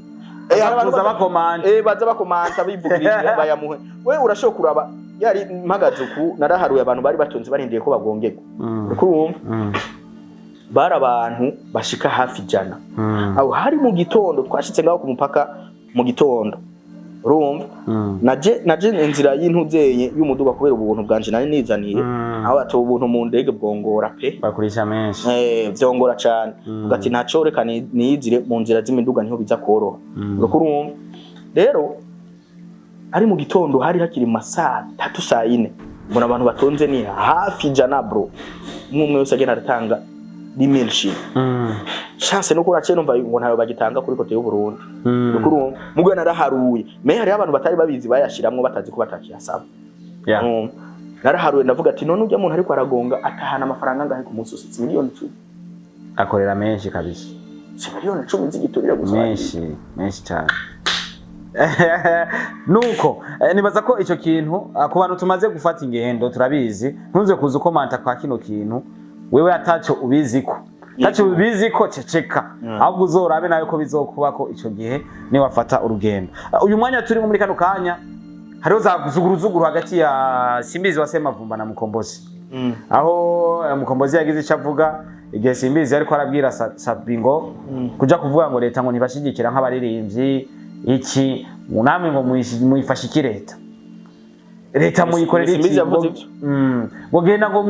baza bakomanta baza bakomanta bivugirije bayamuhe we urashobora kuraba yari mpagaze uku naraharuye abantu bari batonze barindiye ko bagongerwa urumva bari abantu bashika hafi jana aho hari mu gitondo twashitse ngaho ku mupaka mu gitondo urumva naje inzira y'intuzeye y'umuduga kubera ubuntu bwanje nari nizaniye aho atoba ubuntu mu ndege bwongora pe bakurisha menshi vyongora cyane ugati ntaco reka niyizire mu nzira z'imiduga niho biza koroha urumva rero ari mu gitondo hari hakiri masaa 3 saa 4 mbona abantu batonze ni hafi jana bro umwe wese agenda aratanga dimension chance no kora ceno mva ngo ntayo bagitanga kuri kote y'u Burundi urumva mugwe naraharuye me hari abantu batari babizi bayashiramwe batazi ko batakiyasaba naraharuye ndavuga ati none ujya muntu ariko aragonga atahana amafaranga ngahe ku munsi usitse miliyoni 10 akorera menshi kabisa miliyoni 10 zigiturira gusa menshi cyane nuko nibaza ko ico kintu ku bantu tumaze gufata ingendo turabizi ntuze kuza ukomanta kwa kino kintu wewe ataco ubiziko taco ubiziko ceceka ahubwo uzorabe nayo ko bizokubako ico gihe ni wafata urugendo uyu mwanya turi muri kano kanya hariho za zuguruzuguru hagati ya Simbizi wasema Vumba na Mukombozi aho Mukombozi yagize icavuga igihe Simbizi ariko arabwira Sabingo kuja kuvuga ngo leta ngo ntibashigikira nk'abaririmbyi iki munamwe ngo muyifashike leta muyikorera iki ngo genda ngo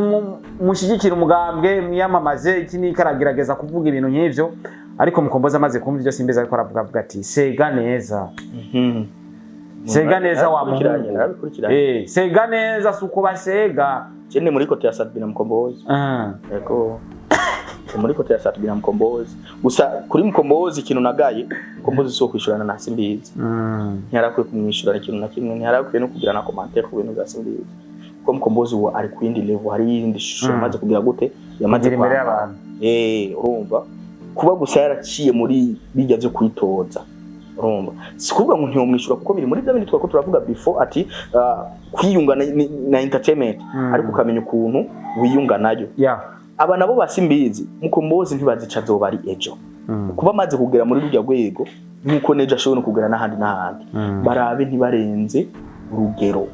mushigikira umugambwe mwiyamamaze iki ni karagerageza kuvuga ibintu nk'ivyo ariko Mukombozi amaze kumva ivyo Simbizi ariko aravuga ati sega neza sega neza wa muhungu sega neza suko basega cyane muri kote ya Sadbina Mukombozi yego muri kote ya Sadbina Mukombozi gusa kuri Mukombozi ikintu nagaye Mukombozi so kwishurana na Simbizi nyarakwe kumwishura ikintu na kimwe nyarakwe no kugira na commentaire ku bintu bya Simbizi ko Mukombozi wo ari kwindi level hari yindi shusho maze kugira gute yamaze imbere y'abantu urumva kuba gusa yaraciye muri bijya byo kwitoza urumva sikuvuga ngo ntiyomwishura kuko biri muri bya twako turavuga before ati kwiyunga na entertainment ariko ukamenya ukuntu wiyunga nayo aba nabo basimbizi Mukombozi ntibazica zo bari ejo kuba maze kugera muri rujya rwego nkuko nejo ashobora kugera n'ahandi barabe ntibarenze urugero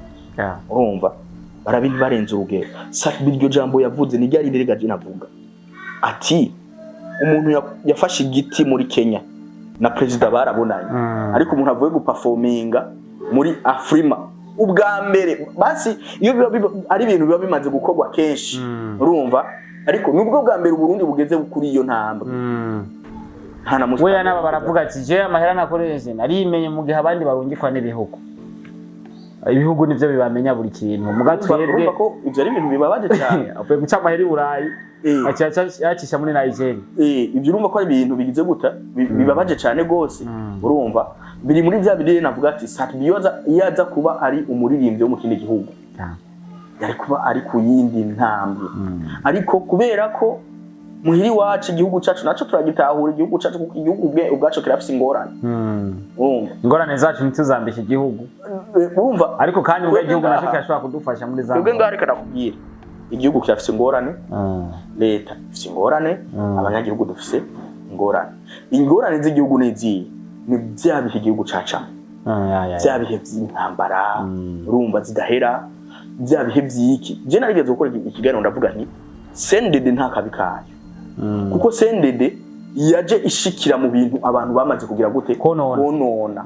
urumva barabe ntibarenze urugero biryo jambo yavuze ni ryari ndere gaje navuga ati umuntu yafashe igiti muri Kenya na president barabonanye ariko umuntu avuye guperforminga muri Afrima ubwa mbere basi iyo ari ibintu biba bimaze gukorwa kenshi urumva ariko nubwo bwa mbere Burundi bugeze kuri iyo ntambwe hana musa we naba baravuga ati je amahera nakoresheje narimenye mu gihe abandi barungikwa n'ibihugu ibihugu nivyo bibamenya buri kintu mugatwebwe ko ivyo ari ibintu bibabaje cyane avuye guca amahera i Burayi yacisha muri Nigeria ivyo urumva ko ari ibintu bigize guta bibabaje cyane gose urumva biri muri bya bidire navuga ati Satbiyoza yaza kuba ari umuririmbyi wo mu kindi gihugu yari kuba ari ku yindi ntambwe ariko kubera ko muhiri wacu igihugu cyacu naco turagitahura igihugu cyacu kuko igihugu ubwacu kirafise ingorane ingorane zacu ntituzambisha igihugu urumva ariko kandi ubwo igihugu naco kirashobora kudufasha muri za ubwo ngari kana kubwira igihugu kirafise ingorane leta ifise ingorane abanyagihugu dufise ingorane z'igihugu n'iziye ni byabihe igihugu caca byabihe by'intambara urumva zidahera byabihe byiki je narigeze gukora ikiganiro ndavuga nti sendede nta kabikayo kuko sendede yaje ishikira mu bintu abantu bamaze kugira gute konona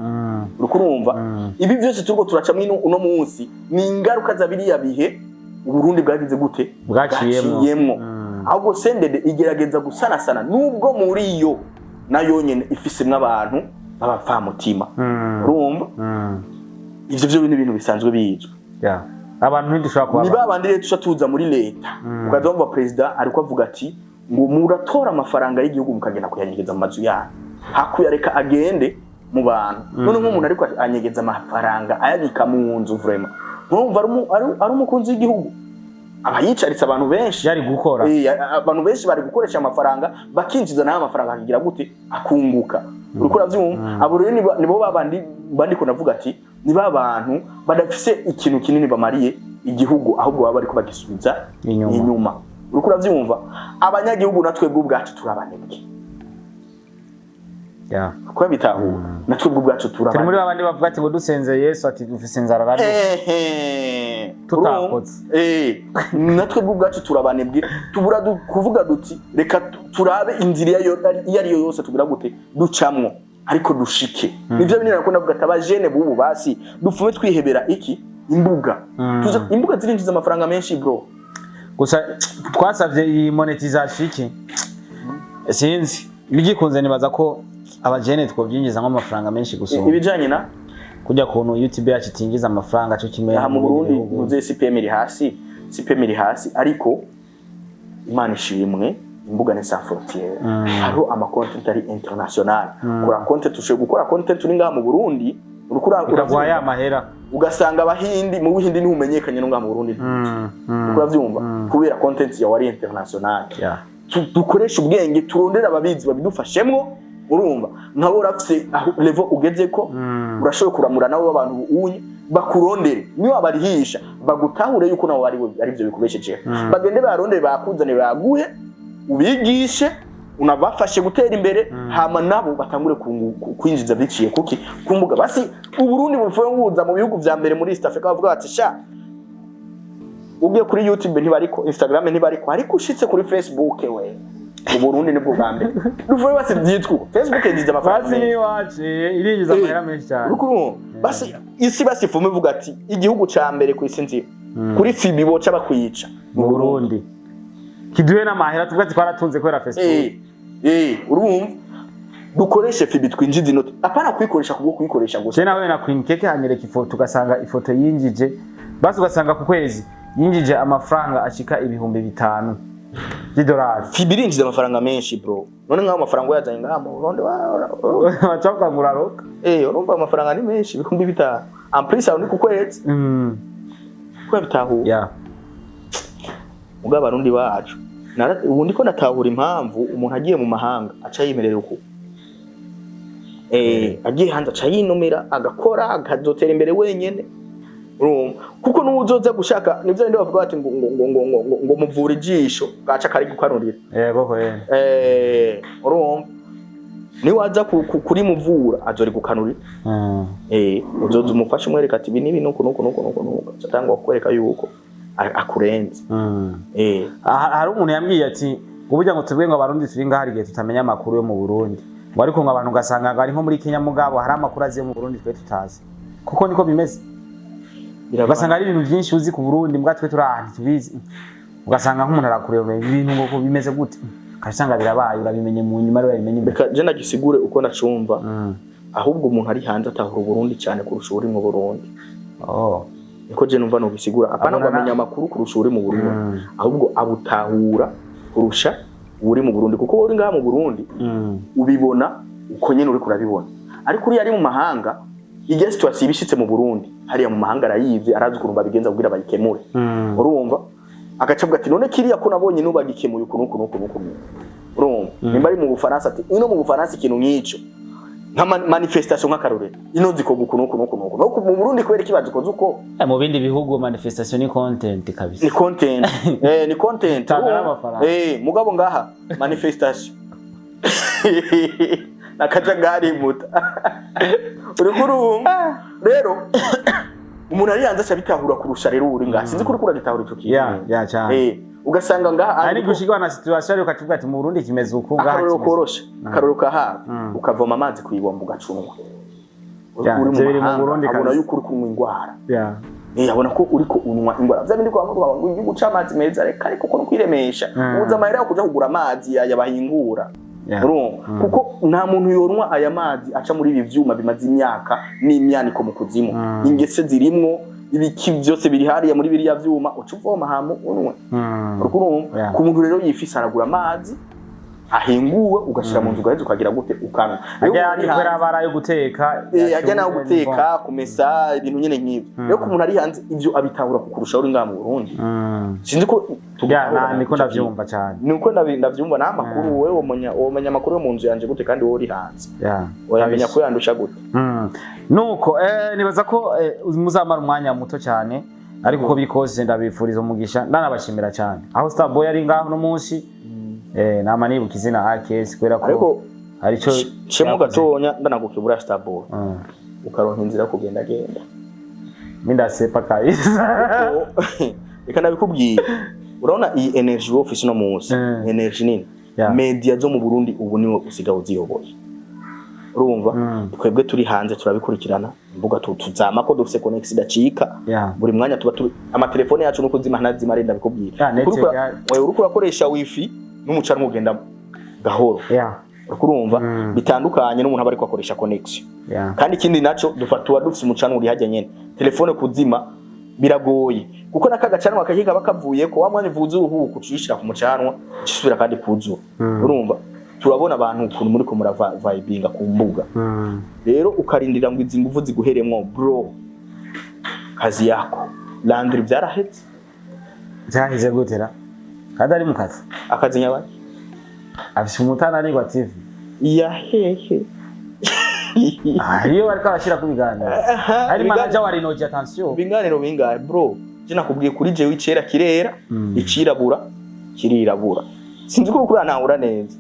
urukurumva ibi byose turiko turaca mwino uno munsi ni ingaruka za biriya bihe Burundi bwagize gute bwaciyemwo ahubwo sendede igerageza gusanasana nubwo muri yo nayo nyene ifisemwe abantu babapfa mutima urumva ivyo byo bintu bisanzwe bizwe abantu ntidushobora kuba ni babandi rero tuza muri leta ukazumva president ariko avuga ati ngo muratora amafaranga y'igihugu mukagenda kuyanyegeza mu mazu yanyu hakuyareka agende mu bantu none nk'umuntu ariko anyegeza amafaranga ayabika mu nzu vraiment urumva ari umukunzi w'igihugu abayicaritse abantu benshi yari gukora abantu benshi bari gukoresha amafaranga bakinjiza nayo amafaranga akagira gute akunguka urukora vyumva abo rero nibo babandi ko navuga ati ni babantu badafise ikintu kinini bamariye igihugu ahubwo baba ariko bagisubiza inyuma urukora vyumva abanyagihugu natwe bw'ubwacu turabanebwe kuko bitahura natwe ubwacu turabana turi muri babandi bavuga ati ngo dusenze Yesu ati dufise inzara rado tutakotse natwe ubwacu turabanebwe tubura kuvuga duti reka turabe inzira iyo ari yo yose tugira gute ducamwo ariko dushike nivyo binira ko navuga tabajene bubu basi dufume twihebera iki imbuga zirinjiza amafaranga menshi bro gusa twasavye iyi monetization iki sinzi bigikunze nibaza ko abajene twobyinjiza nk'amafaranga menshi gusoma ibijanye na kujya kuntu YouTube yacu itinjiza amafaranga cyo kimwe mu Burundi muze CPM iri hasi ariko Imana ishimwe imbuga ni sans frontières haro ama content ari international kora content ushe gukora content uri ngaha mu Burundi uragwa ya mahera ugasanga abahindi mu Buhindi ni umenyekanye no ngaha mu Burundi uravyumva kubera content ya wari international dukoresha ubwenge turondera ababizi babidufashemwo urumva nkabo urafise level ugeze ko urashoboye kuramura nabo abantu unye bakurondere niyo abarihisha bagutahure yuko nawo ari byo bikubesheje bagende barondere bakuzane baguhe ubigishe unabafashe gutera imbere hama nabo batangure kwinjiza biciye kuki kumbuga basi uburundi bufuye nguza mu bihugu vya mbere muri East Africa bavuga bati sha ugiye kuri YouTube ntibariko Instagram ntibariko ariko ushitse kuri Facebook we mu Burundi nibwo bambe duvuye basi byitwa Facebook yagize amafaranga basi ni wace irinjiza amahera menshi cyane basi isi basi fume vuga ati igihugu ca mbere ku isi nzira kuri FIBI boca bakwica mu Burundi kiduhe n'amahera tuvuga ati twaratunze kwera Facebook urumva dukoreshe FIBI twinjiza inoti apana kwikoresha kubwo kwikoresha gusa nawe na Queen Keke hanyereka ifoto ugasanga ifoto yinjije basi ugasanga ku kwezi yinjije amafaranga ashika ibihumbi 5 $5 FIBI irinjiza amafaranga menshi bro none ngaho amafaranga yazanye ngaho mu Burundi bacapwa muraroka urumva amafaranga ni menshi ibihumbi 5 en plus aho ni ku kwezi kwa bitahu mugaba Barundi bacu ubu ndiko natahura impamvu umuntu agiye mu mahanga aca yimerera uko agiye hanze aca yinomera agakora akazotera imbere wenyene kuko nuzoza gushaka nivyo ndi bavuga bati ngo muvura ijisho gaca kari gukanurira koko urumva ni waza kuri muvura azori gukanurira uzoza umufashe umwereka ati ibi nibi nuko cyatangwa kwereka yuko akurenze hari umuntu yambwiye ati uburyo ngo tubwe ngo abarundi turi ngaho igihe tutamenya amakuru yo mu Burundi ngo ariko ngo abantu gasanga ngo ari nko muri Kenya mugabo hari amakuru aziye mu Burundi twe tutazi kuko niko bimeze ugasanga ari ibintu byinshi uzi ku Burundi mbwa twe turahandi tubizi ugasanga nk'umuntu arakureba ibintu ngo bimeze gute kasanga birabaye urabimenye mu nyuma rero bimenye reka je nagisigure uko nacumva ahubwo umuntu ari hanze atahura Burundi cyane kurusha uri mu Burundi niko je numva no bisigura apana bamenya amakuru kurusha uri mu Burundi ahubwo abutahura kurusha uri mu Burundi kuko uri ngaha mu Burundi ubibona uko nyene uri kurabibona ariko uri ari mu mahanga igihe situation ibishitse mu Burundi hariya mu mahanga arayizi arazi kurumba bigenza kugira bayikemure urumva agacabwa ati none kiriya ko nabonye nubagikemuye uko urumva nimba ari mu Bufaransa ati ino mu Bufaransa ikintu nk'ico nka manifestation nk'akarore ino zikoga uko no mu Burundi kubera kibazo koze uko mu bindi bihugu manifestation ni content kabisa ni content ni content mugabo ngaha manifestation nakajagari muta uri kurumva rero umuntu ari yanze cyabitahura kurusha rero uri ngaha sinzi kuri kuragitahura ico kintu cyane ugasanga ngaha ari gushigwa na situation ukavuga ati mu Burundi kimeze uko ngaha akaruruka ha ukavoma amazi kuyibomba ugacunwa uri mu Burundi abona yuko uri kunywa ingwara abona ko uri ko unywa ingwara byabindi kwa ngo igihugu c'amazi meza reka ariko ko kwiremesha uza amahera yo kuja kugura amazi yabahingura kuko nta muntu yorunwa aya mazi aca muri ibi vyuma bimaze imyaka n'imyaniko mu kuzimu ingese zirimwo ibiki byose biri hariya muri biriya vyuma ucuvoma hamu unwe ku muntu rero yifisa aragura amazi ahinguwe ugashira mu nzu gaheze ukagira gute ukana ajya ari barabara yo guteka ajya naho guteka kumesa ibintu nyene nk'ibyo rero ku muntu ari hanze ivyo abitahura kukurusha uri ngaha mu Burundi sinzi ko niko ndavyumva cyane nuko ndavyumva na makuru wewe womenya makuru yo mu nzu yanje gute kandi wowe uri hanze oyamenya ko yandusha gute nuko nibaza ko muzamara umwanya muto cyane ariko uko bikoze ndabifuriza umugisha ndanabashimira cyane aho Starboy ari ngaho no munsi nama nibuka izina AKS kwera ko ariko arico cemo gatonya ndanagukibura Starboy ukaronka inzira kugenda genda mindasepa kaisa reka nabikubwiye urabona iyi energy office no munsi energy nini media zo mu Burundi ubu niwe usigaho ziyoboye urumva twebwe turi hanze turabikurikirana mbuga tuzama ko dufise connection idacika buri mwanya tuba amatelefone yacu no kuzima ntazima renda bikubwira wewe uruko urakoresha wifi n'umucana mugenda gahoro urumva bitandukanye n'umuntu aba ariko akoresha connection kandi ikindi naco dufatwa dufise umucana uri hajya nyene telefone kuzima biragoye kuko nakagacanwa kakiga bakavuye ko wa mwanya vuza uruhuko ucishira ku mucanwa cisubira kandi kuzu urumva turabona abantu ukuntu muri ko vibinga ku mbuga rero ukarindira ngo izi nguvu ziguheremwo bro kazi yako landry byarahetse byaheze gutera kadari mu kazi akazi nyabaki afise umutana ni gwa TV ya hehe iyo bariko arashira ku biganiro ari manager wa Renoji attention binganiro bingahe bro jina kubwiye kuri je wicera kirera icirabura kirirabura sinzi ko kuri anahura neza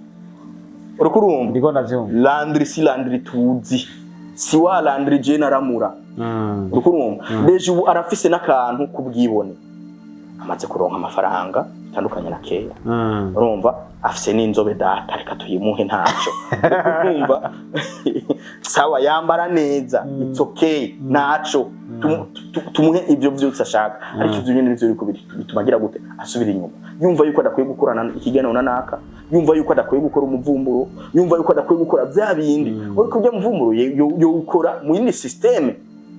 urukurumva ndiko ndavyo landry si landry tuzi si wa landry je naramura urukurumva deje ubu arafise nakantu kubwibone amaze kuronka amafaranga bitandukanye na kera urumva afise n'inzobe data reka tuyimuhe ntaco urumva sawa yambara neza it's okay naco tumuhe ivyo vyose ashaka ariko ivyo nyene nivyo bitumagira gute asubira inyuma yumva yuko adakwiye gukorana ikiganiro naka yumva yuko adakwiye gukora umuvumburo yumva yuko adakwiye gukora bya bindi uriko bya muvumburo yo ukora mu yindi system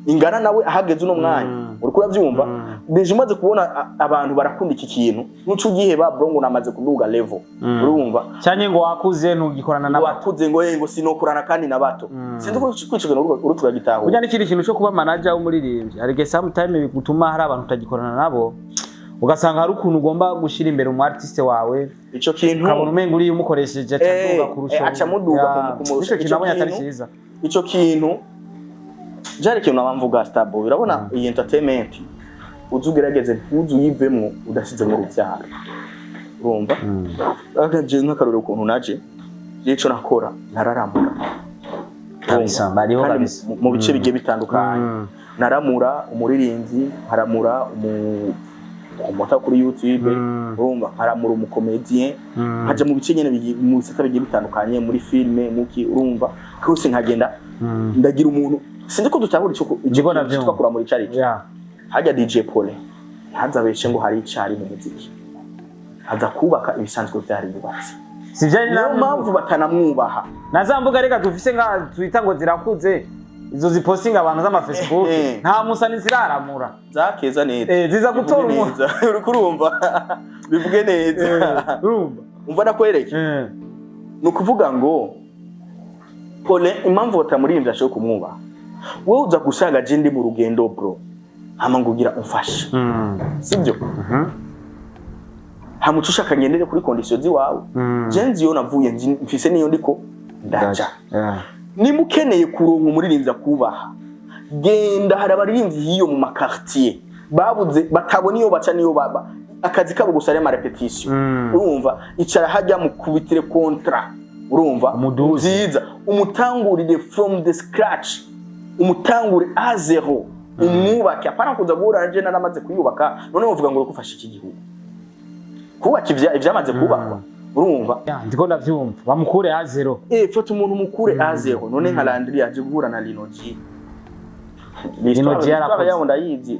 ingana nawe ahageze uno mwanya uriko uravyumva deje umaze kubona abantu barakunda iki kintu nuco giheba brongo namaze kuduga level urumva cyanye ngo wakuze ntugikorana nabato wakuze ngo sinokorana kandi nabato sinzi ko kwicigana urutuga gitaho kujya n'ikindi kintu cyo kuba manager w'umuririmbyi hari sometime bigutuma hari abantu utagikorana nabo ugasanga hari ukuntu ugomba gushira imbere umu artiste wawe ico kintu kabone umenga uri umukoresheje acaduga kurusha aca muduga kumurusha ico kintu nabonye atari cyiza ico kintu jari kintu nabamvuga Starboy urabona iyi entertainment uzugerageze ntuzu yivemwo udasize mu rubyaro urumva agaje nk'akarore ukuntu naje yico nakora nararamura kabisa bariho kabisa mu bice bigiye bitandukanye naramura umuririmbyi haramura umota kuri YouTube urumva haramura umukomedien haje mu bice nyene mu bisata bigiye bitandukanye muri filme muki urumva kose nkagenda ndagira umuntu sinzi ko dutabura ico twakura muri charity hajya DJ Pole ntazabeshe ngo hari icari mu muziki aza kubaka ibisanzwe byari bibatse sivyo niyo mpamvu batanamwubaha nazamvuga reka dufise nga twita ngo zirakuze izo zipostinga abantu z'ama Facebook nta musani ziraramura zakeza neza ziza gutora umuntu urumva bivuge neza urumva umva nakwereke nukuvuga ngo Pole impamvu batamurimbye ashobora kumwubaha wowe uza gusanga je ndi mu rugendo bro hama ngugira umfashe sibyo hamucusha kangendere kuri conditions ziwawe je nziyo navuye mfise niyo ndiko ndaja nimukeneye kuronka umuririmbyi kubaha genda hari abaririmbyi hiyo mu makartier babuze batabona iyo baca niyo baba akazi kabo gusa ari ama repetition urumva icara hajya mu kubitire contrat urumva nziza umutangurire from the scratch umutangure a zero umwubake apana kuza guhura nje naramaze kuyubaka none uvuga ngo ukufasha iki gihugu kubaka ivyamaze kubakwa urumva ndiko ndavyumva bamukure a zero fata umuntu mukure a zero none nka Landry aje guhura na Renoji yarakoze ndayizi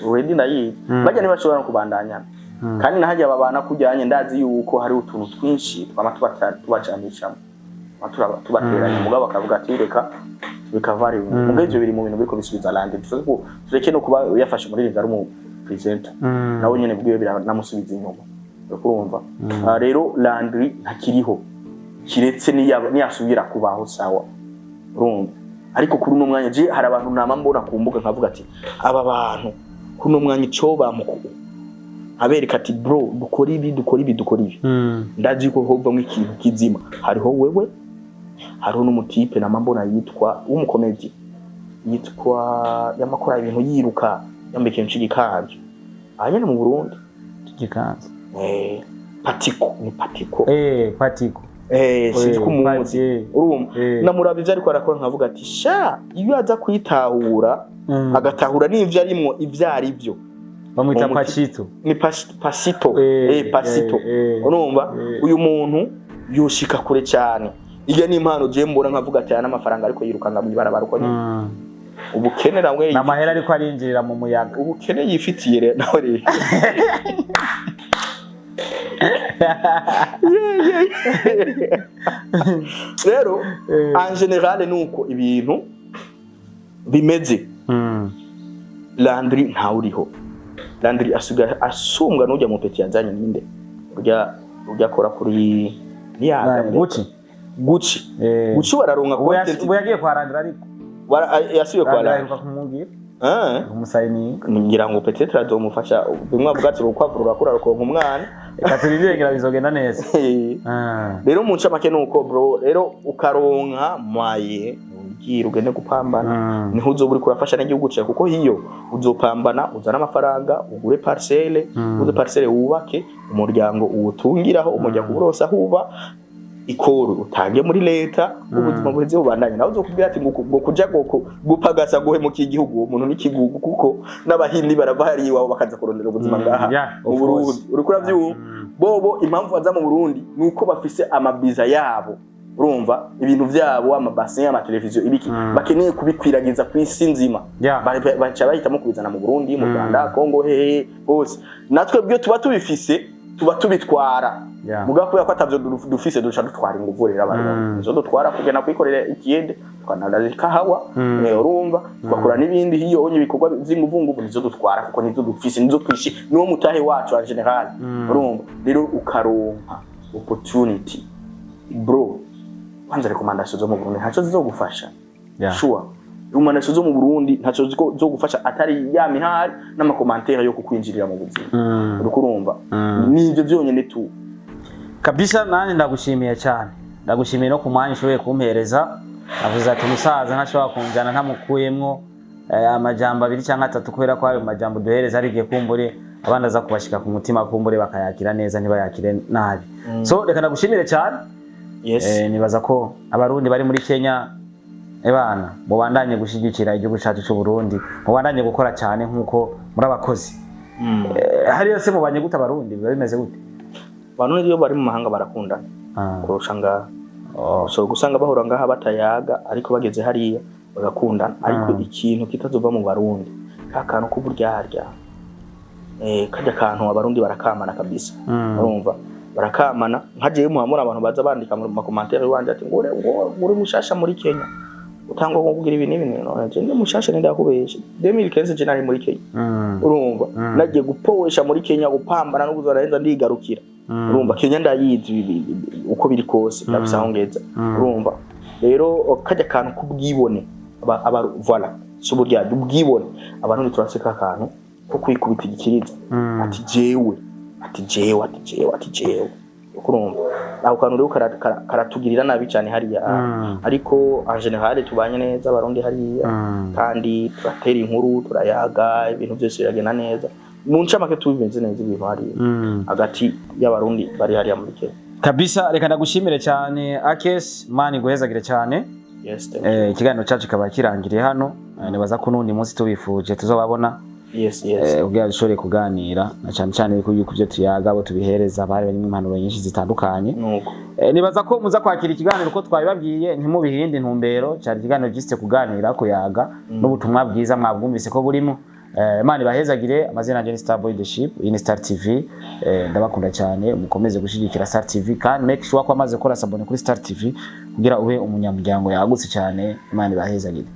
already ndayizi bajya ntibashobora no kubandanya kandi nahajya babana kujyanye ndazi yuko hari utuntu twinshi twamatubacamishamo tubateranya mugabo bakavuga ati reka bikavari mugabo ivyo biri mu bintu biriko bisubiza Landry tureke no kuba yafashe umuririmbyi ari mu presenter nawe nyene bwiwe biranamusubiza inyuma urumva rero Landry ntakiriho kiretse niyasubira kubaho sawa urumva ariko kuri uno mwanya je hari abantu nama mbona ku mbuga nkavuga ati aba bantu kuno mwanya ico bamukuru abereka ati bro dukora ibi ndazi ko hova nk'ikintu kizima hariho wewe hariho n'umutipe nama mbona yitwa w'umukomedi yitwa yamakora ibintu yiruka yambeke ncigikaje ahanyene mu Burundi kigikanze Patiko ni Patiko Patiko sinzi ko umuzi urumva namuraba ivyo ariko arakora nkavuga ati sha iyo aza kwitahura agatahura n'ivyo arimwo ivyari byo bamwita Pacito ni Pasito Pasito urumva uyu muntu yoshika kure cyane iyo ni impano je mbona nkavuga ati aya n'amafaranga ariko yirukanga mu ibarabara uko nyine ubukene namwe n'amahera ariko arinjirira mu muyaga ubukene yifitiye rero nawe rero en general nuko ibintu bimeze Landry ntawuriho Landry asumbwa n'ujya mu peti yazanye ninde urya akora kuri Gucci bararonka content ubu yagiye kwa Landry ariko yasubiye kwa Landry kumubwira umusayini ngira ngo peut-être adomufasha bimwe bwatsi rukwavura kura rukonka umwana katurirengira bizogenda neza rero mu ncamake nuko bro rero ukaronka mwaye ugira ugende gupambana niho uzo buri kurafasha n'igihugu cyawe kuko hiyo uzopambana uzana amafaranga ugure parcelle uze parcelle wubake umuryango uwutungiraho umuryango urosa huba ikoro utange muri leta ubuzima buheze bubandanye nawe uzokubwira ati ngo kuja gupagasa guhemukiye igihugu umuntu n'ikigugu kuko n'abahindi barabahari iwabo bakaza kurondera ubuzima ngaha mu Burundi urikura by'ubu bobo impamvu baza mu Burundi nuko bafise amabiza yabo urumva ibintu byabo amabassin y'amateleviziyo ibiki bakeneye kubikwiragiza ku isi nzima baca bahitamo kubizana mu Burundi mu Rwanda Kongo hehe hose natwe byo tuba tubifise tuba tubitwara mugapo yako atavyo dufise duca dutwara inguvu rero abantu nizo dutwara kugena kwikorera ikiyende twanandika hawa urumva twakora nibindi hiyo onye bikorwa vy'inguvungu nizo dutwara kuko nizo dufise nizo twishi niwo mutahe wacu en general urumva rero ukaronka opportunity bro kwanza recommendation zo mu Burundi ntaco zizogufasha sure recommendation zo mu Burundi ntaco zizogufasha atari ya mihari n'amakommentaire yo kukwinjirira mu buzima urukurumva nivyo byonyene tu kabisa nani ndagushimiye cyane ndagushimiye no kumwanya ushoboye kumpereza avuze ati umusaza ntashobora kunjana ntamukuyemwo amajambo abiri cyangwa atatu kubera ko ayo majambo duhereza ari giye kumbure abandi aza kubashika ku mutima kumbure bakayakira neza ntibayakire nabi so reka ndagushimire cyane nibaza ko abarundi bari muri Kenya ebana mubandanye gushigikira igihugu cyacu cy'u Burundi mubandanye gukora cyane nkuko muri abakozi hari yose mubanye gute abarundi bimeze gute abantu iyo bari mu mahanga barakundana kurusha ngaha so gusanga bahora ngaha batayaga ariko bageze hariya bagakundana ariko ikintu kitazova mu Barundi kakantu k'uburyarya kajya kantu abarundi barakamana kabisa urumva barakamana nkaje muhamura abantu baza bandika mu makommentaire wanje ati ngore uri mushasha muri Kenya utangwa ngo kugira ibintu none ndi mushasha nenda kubesha 2015 je nari muri Kenya urumva nagiye gupowesha muri Kenya gupambana no kuzorahenza ndigarukira urumva Kenya ndayizi uko biri kose ndabisahongeza urumva rero kajya kantu kubwibone aba voilà suburya dubwibone abantu nituraseka kantu ko kwikubita igikiriza ati jewe urumva aho kantu rero karatugirira nabi cyane hariya ariko en general tubanye neza abarundi hariya kandi turatera inkuru turayaga ibintu byose biragena neza mu ncamake tubimeze neza ibintu hariya hagati y'abarundi bari hariya muri Kenya kabisa reka ndagushimire cyane Akes mani guhezagire cyane ikiganiro cyacu kaba kirangiriye hano nibaza ko nundi munsi tubifuje tuzobabona ubwo dushobore kuganira na cyane cyane yuko byo tuyaga abo tubihereza bari barimo impanuro nyinshi zitandukanye nibaza ko muza kwakira ikiganiro uko twabibabwiye ntimubihinde intumbero cyari ikiganiro giste kuganira kuyaga n'ubutumwa bwiza mwabwumvise ko burimo Imana ibahezagire amazina yanjye ni Starboy the Ship iyi ni Star TV ndabakunda cyane mukomeze gushigikira Star TV kandi make sure ko amaze gukora sabone kuri Star TV kugira ube umunyamuryango yagutse cyane Imana ibahezagire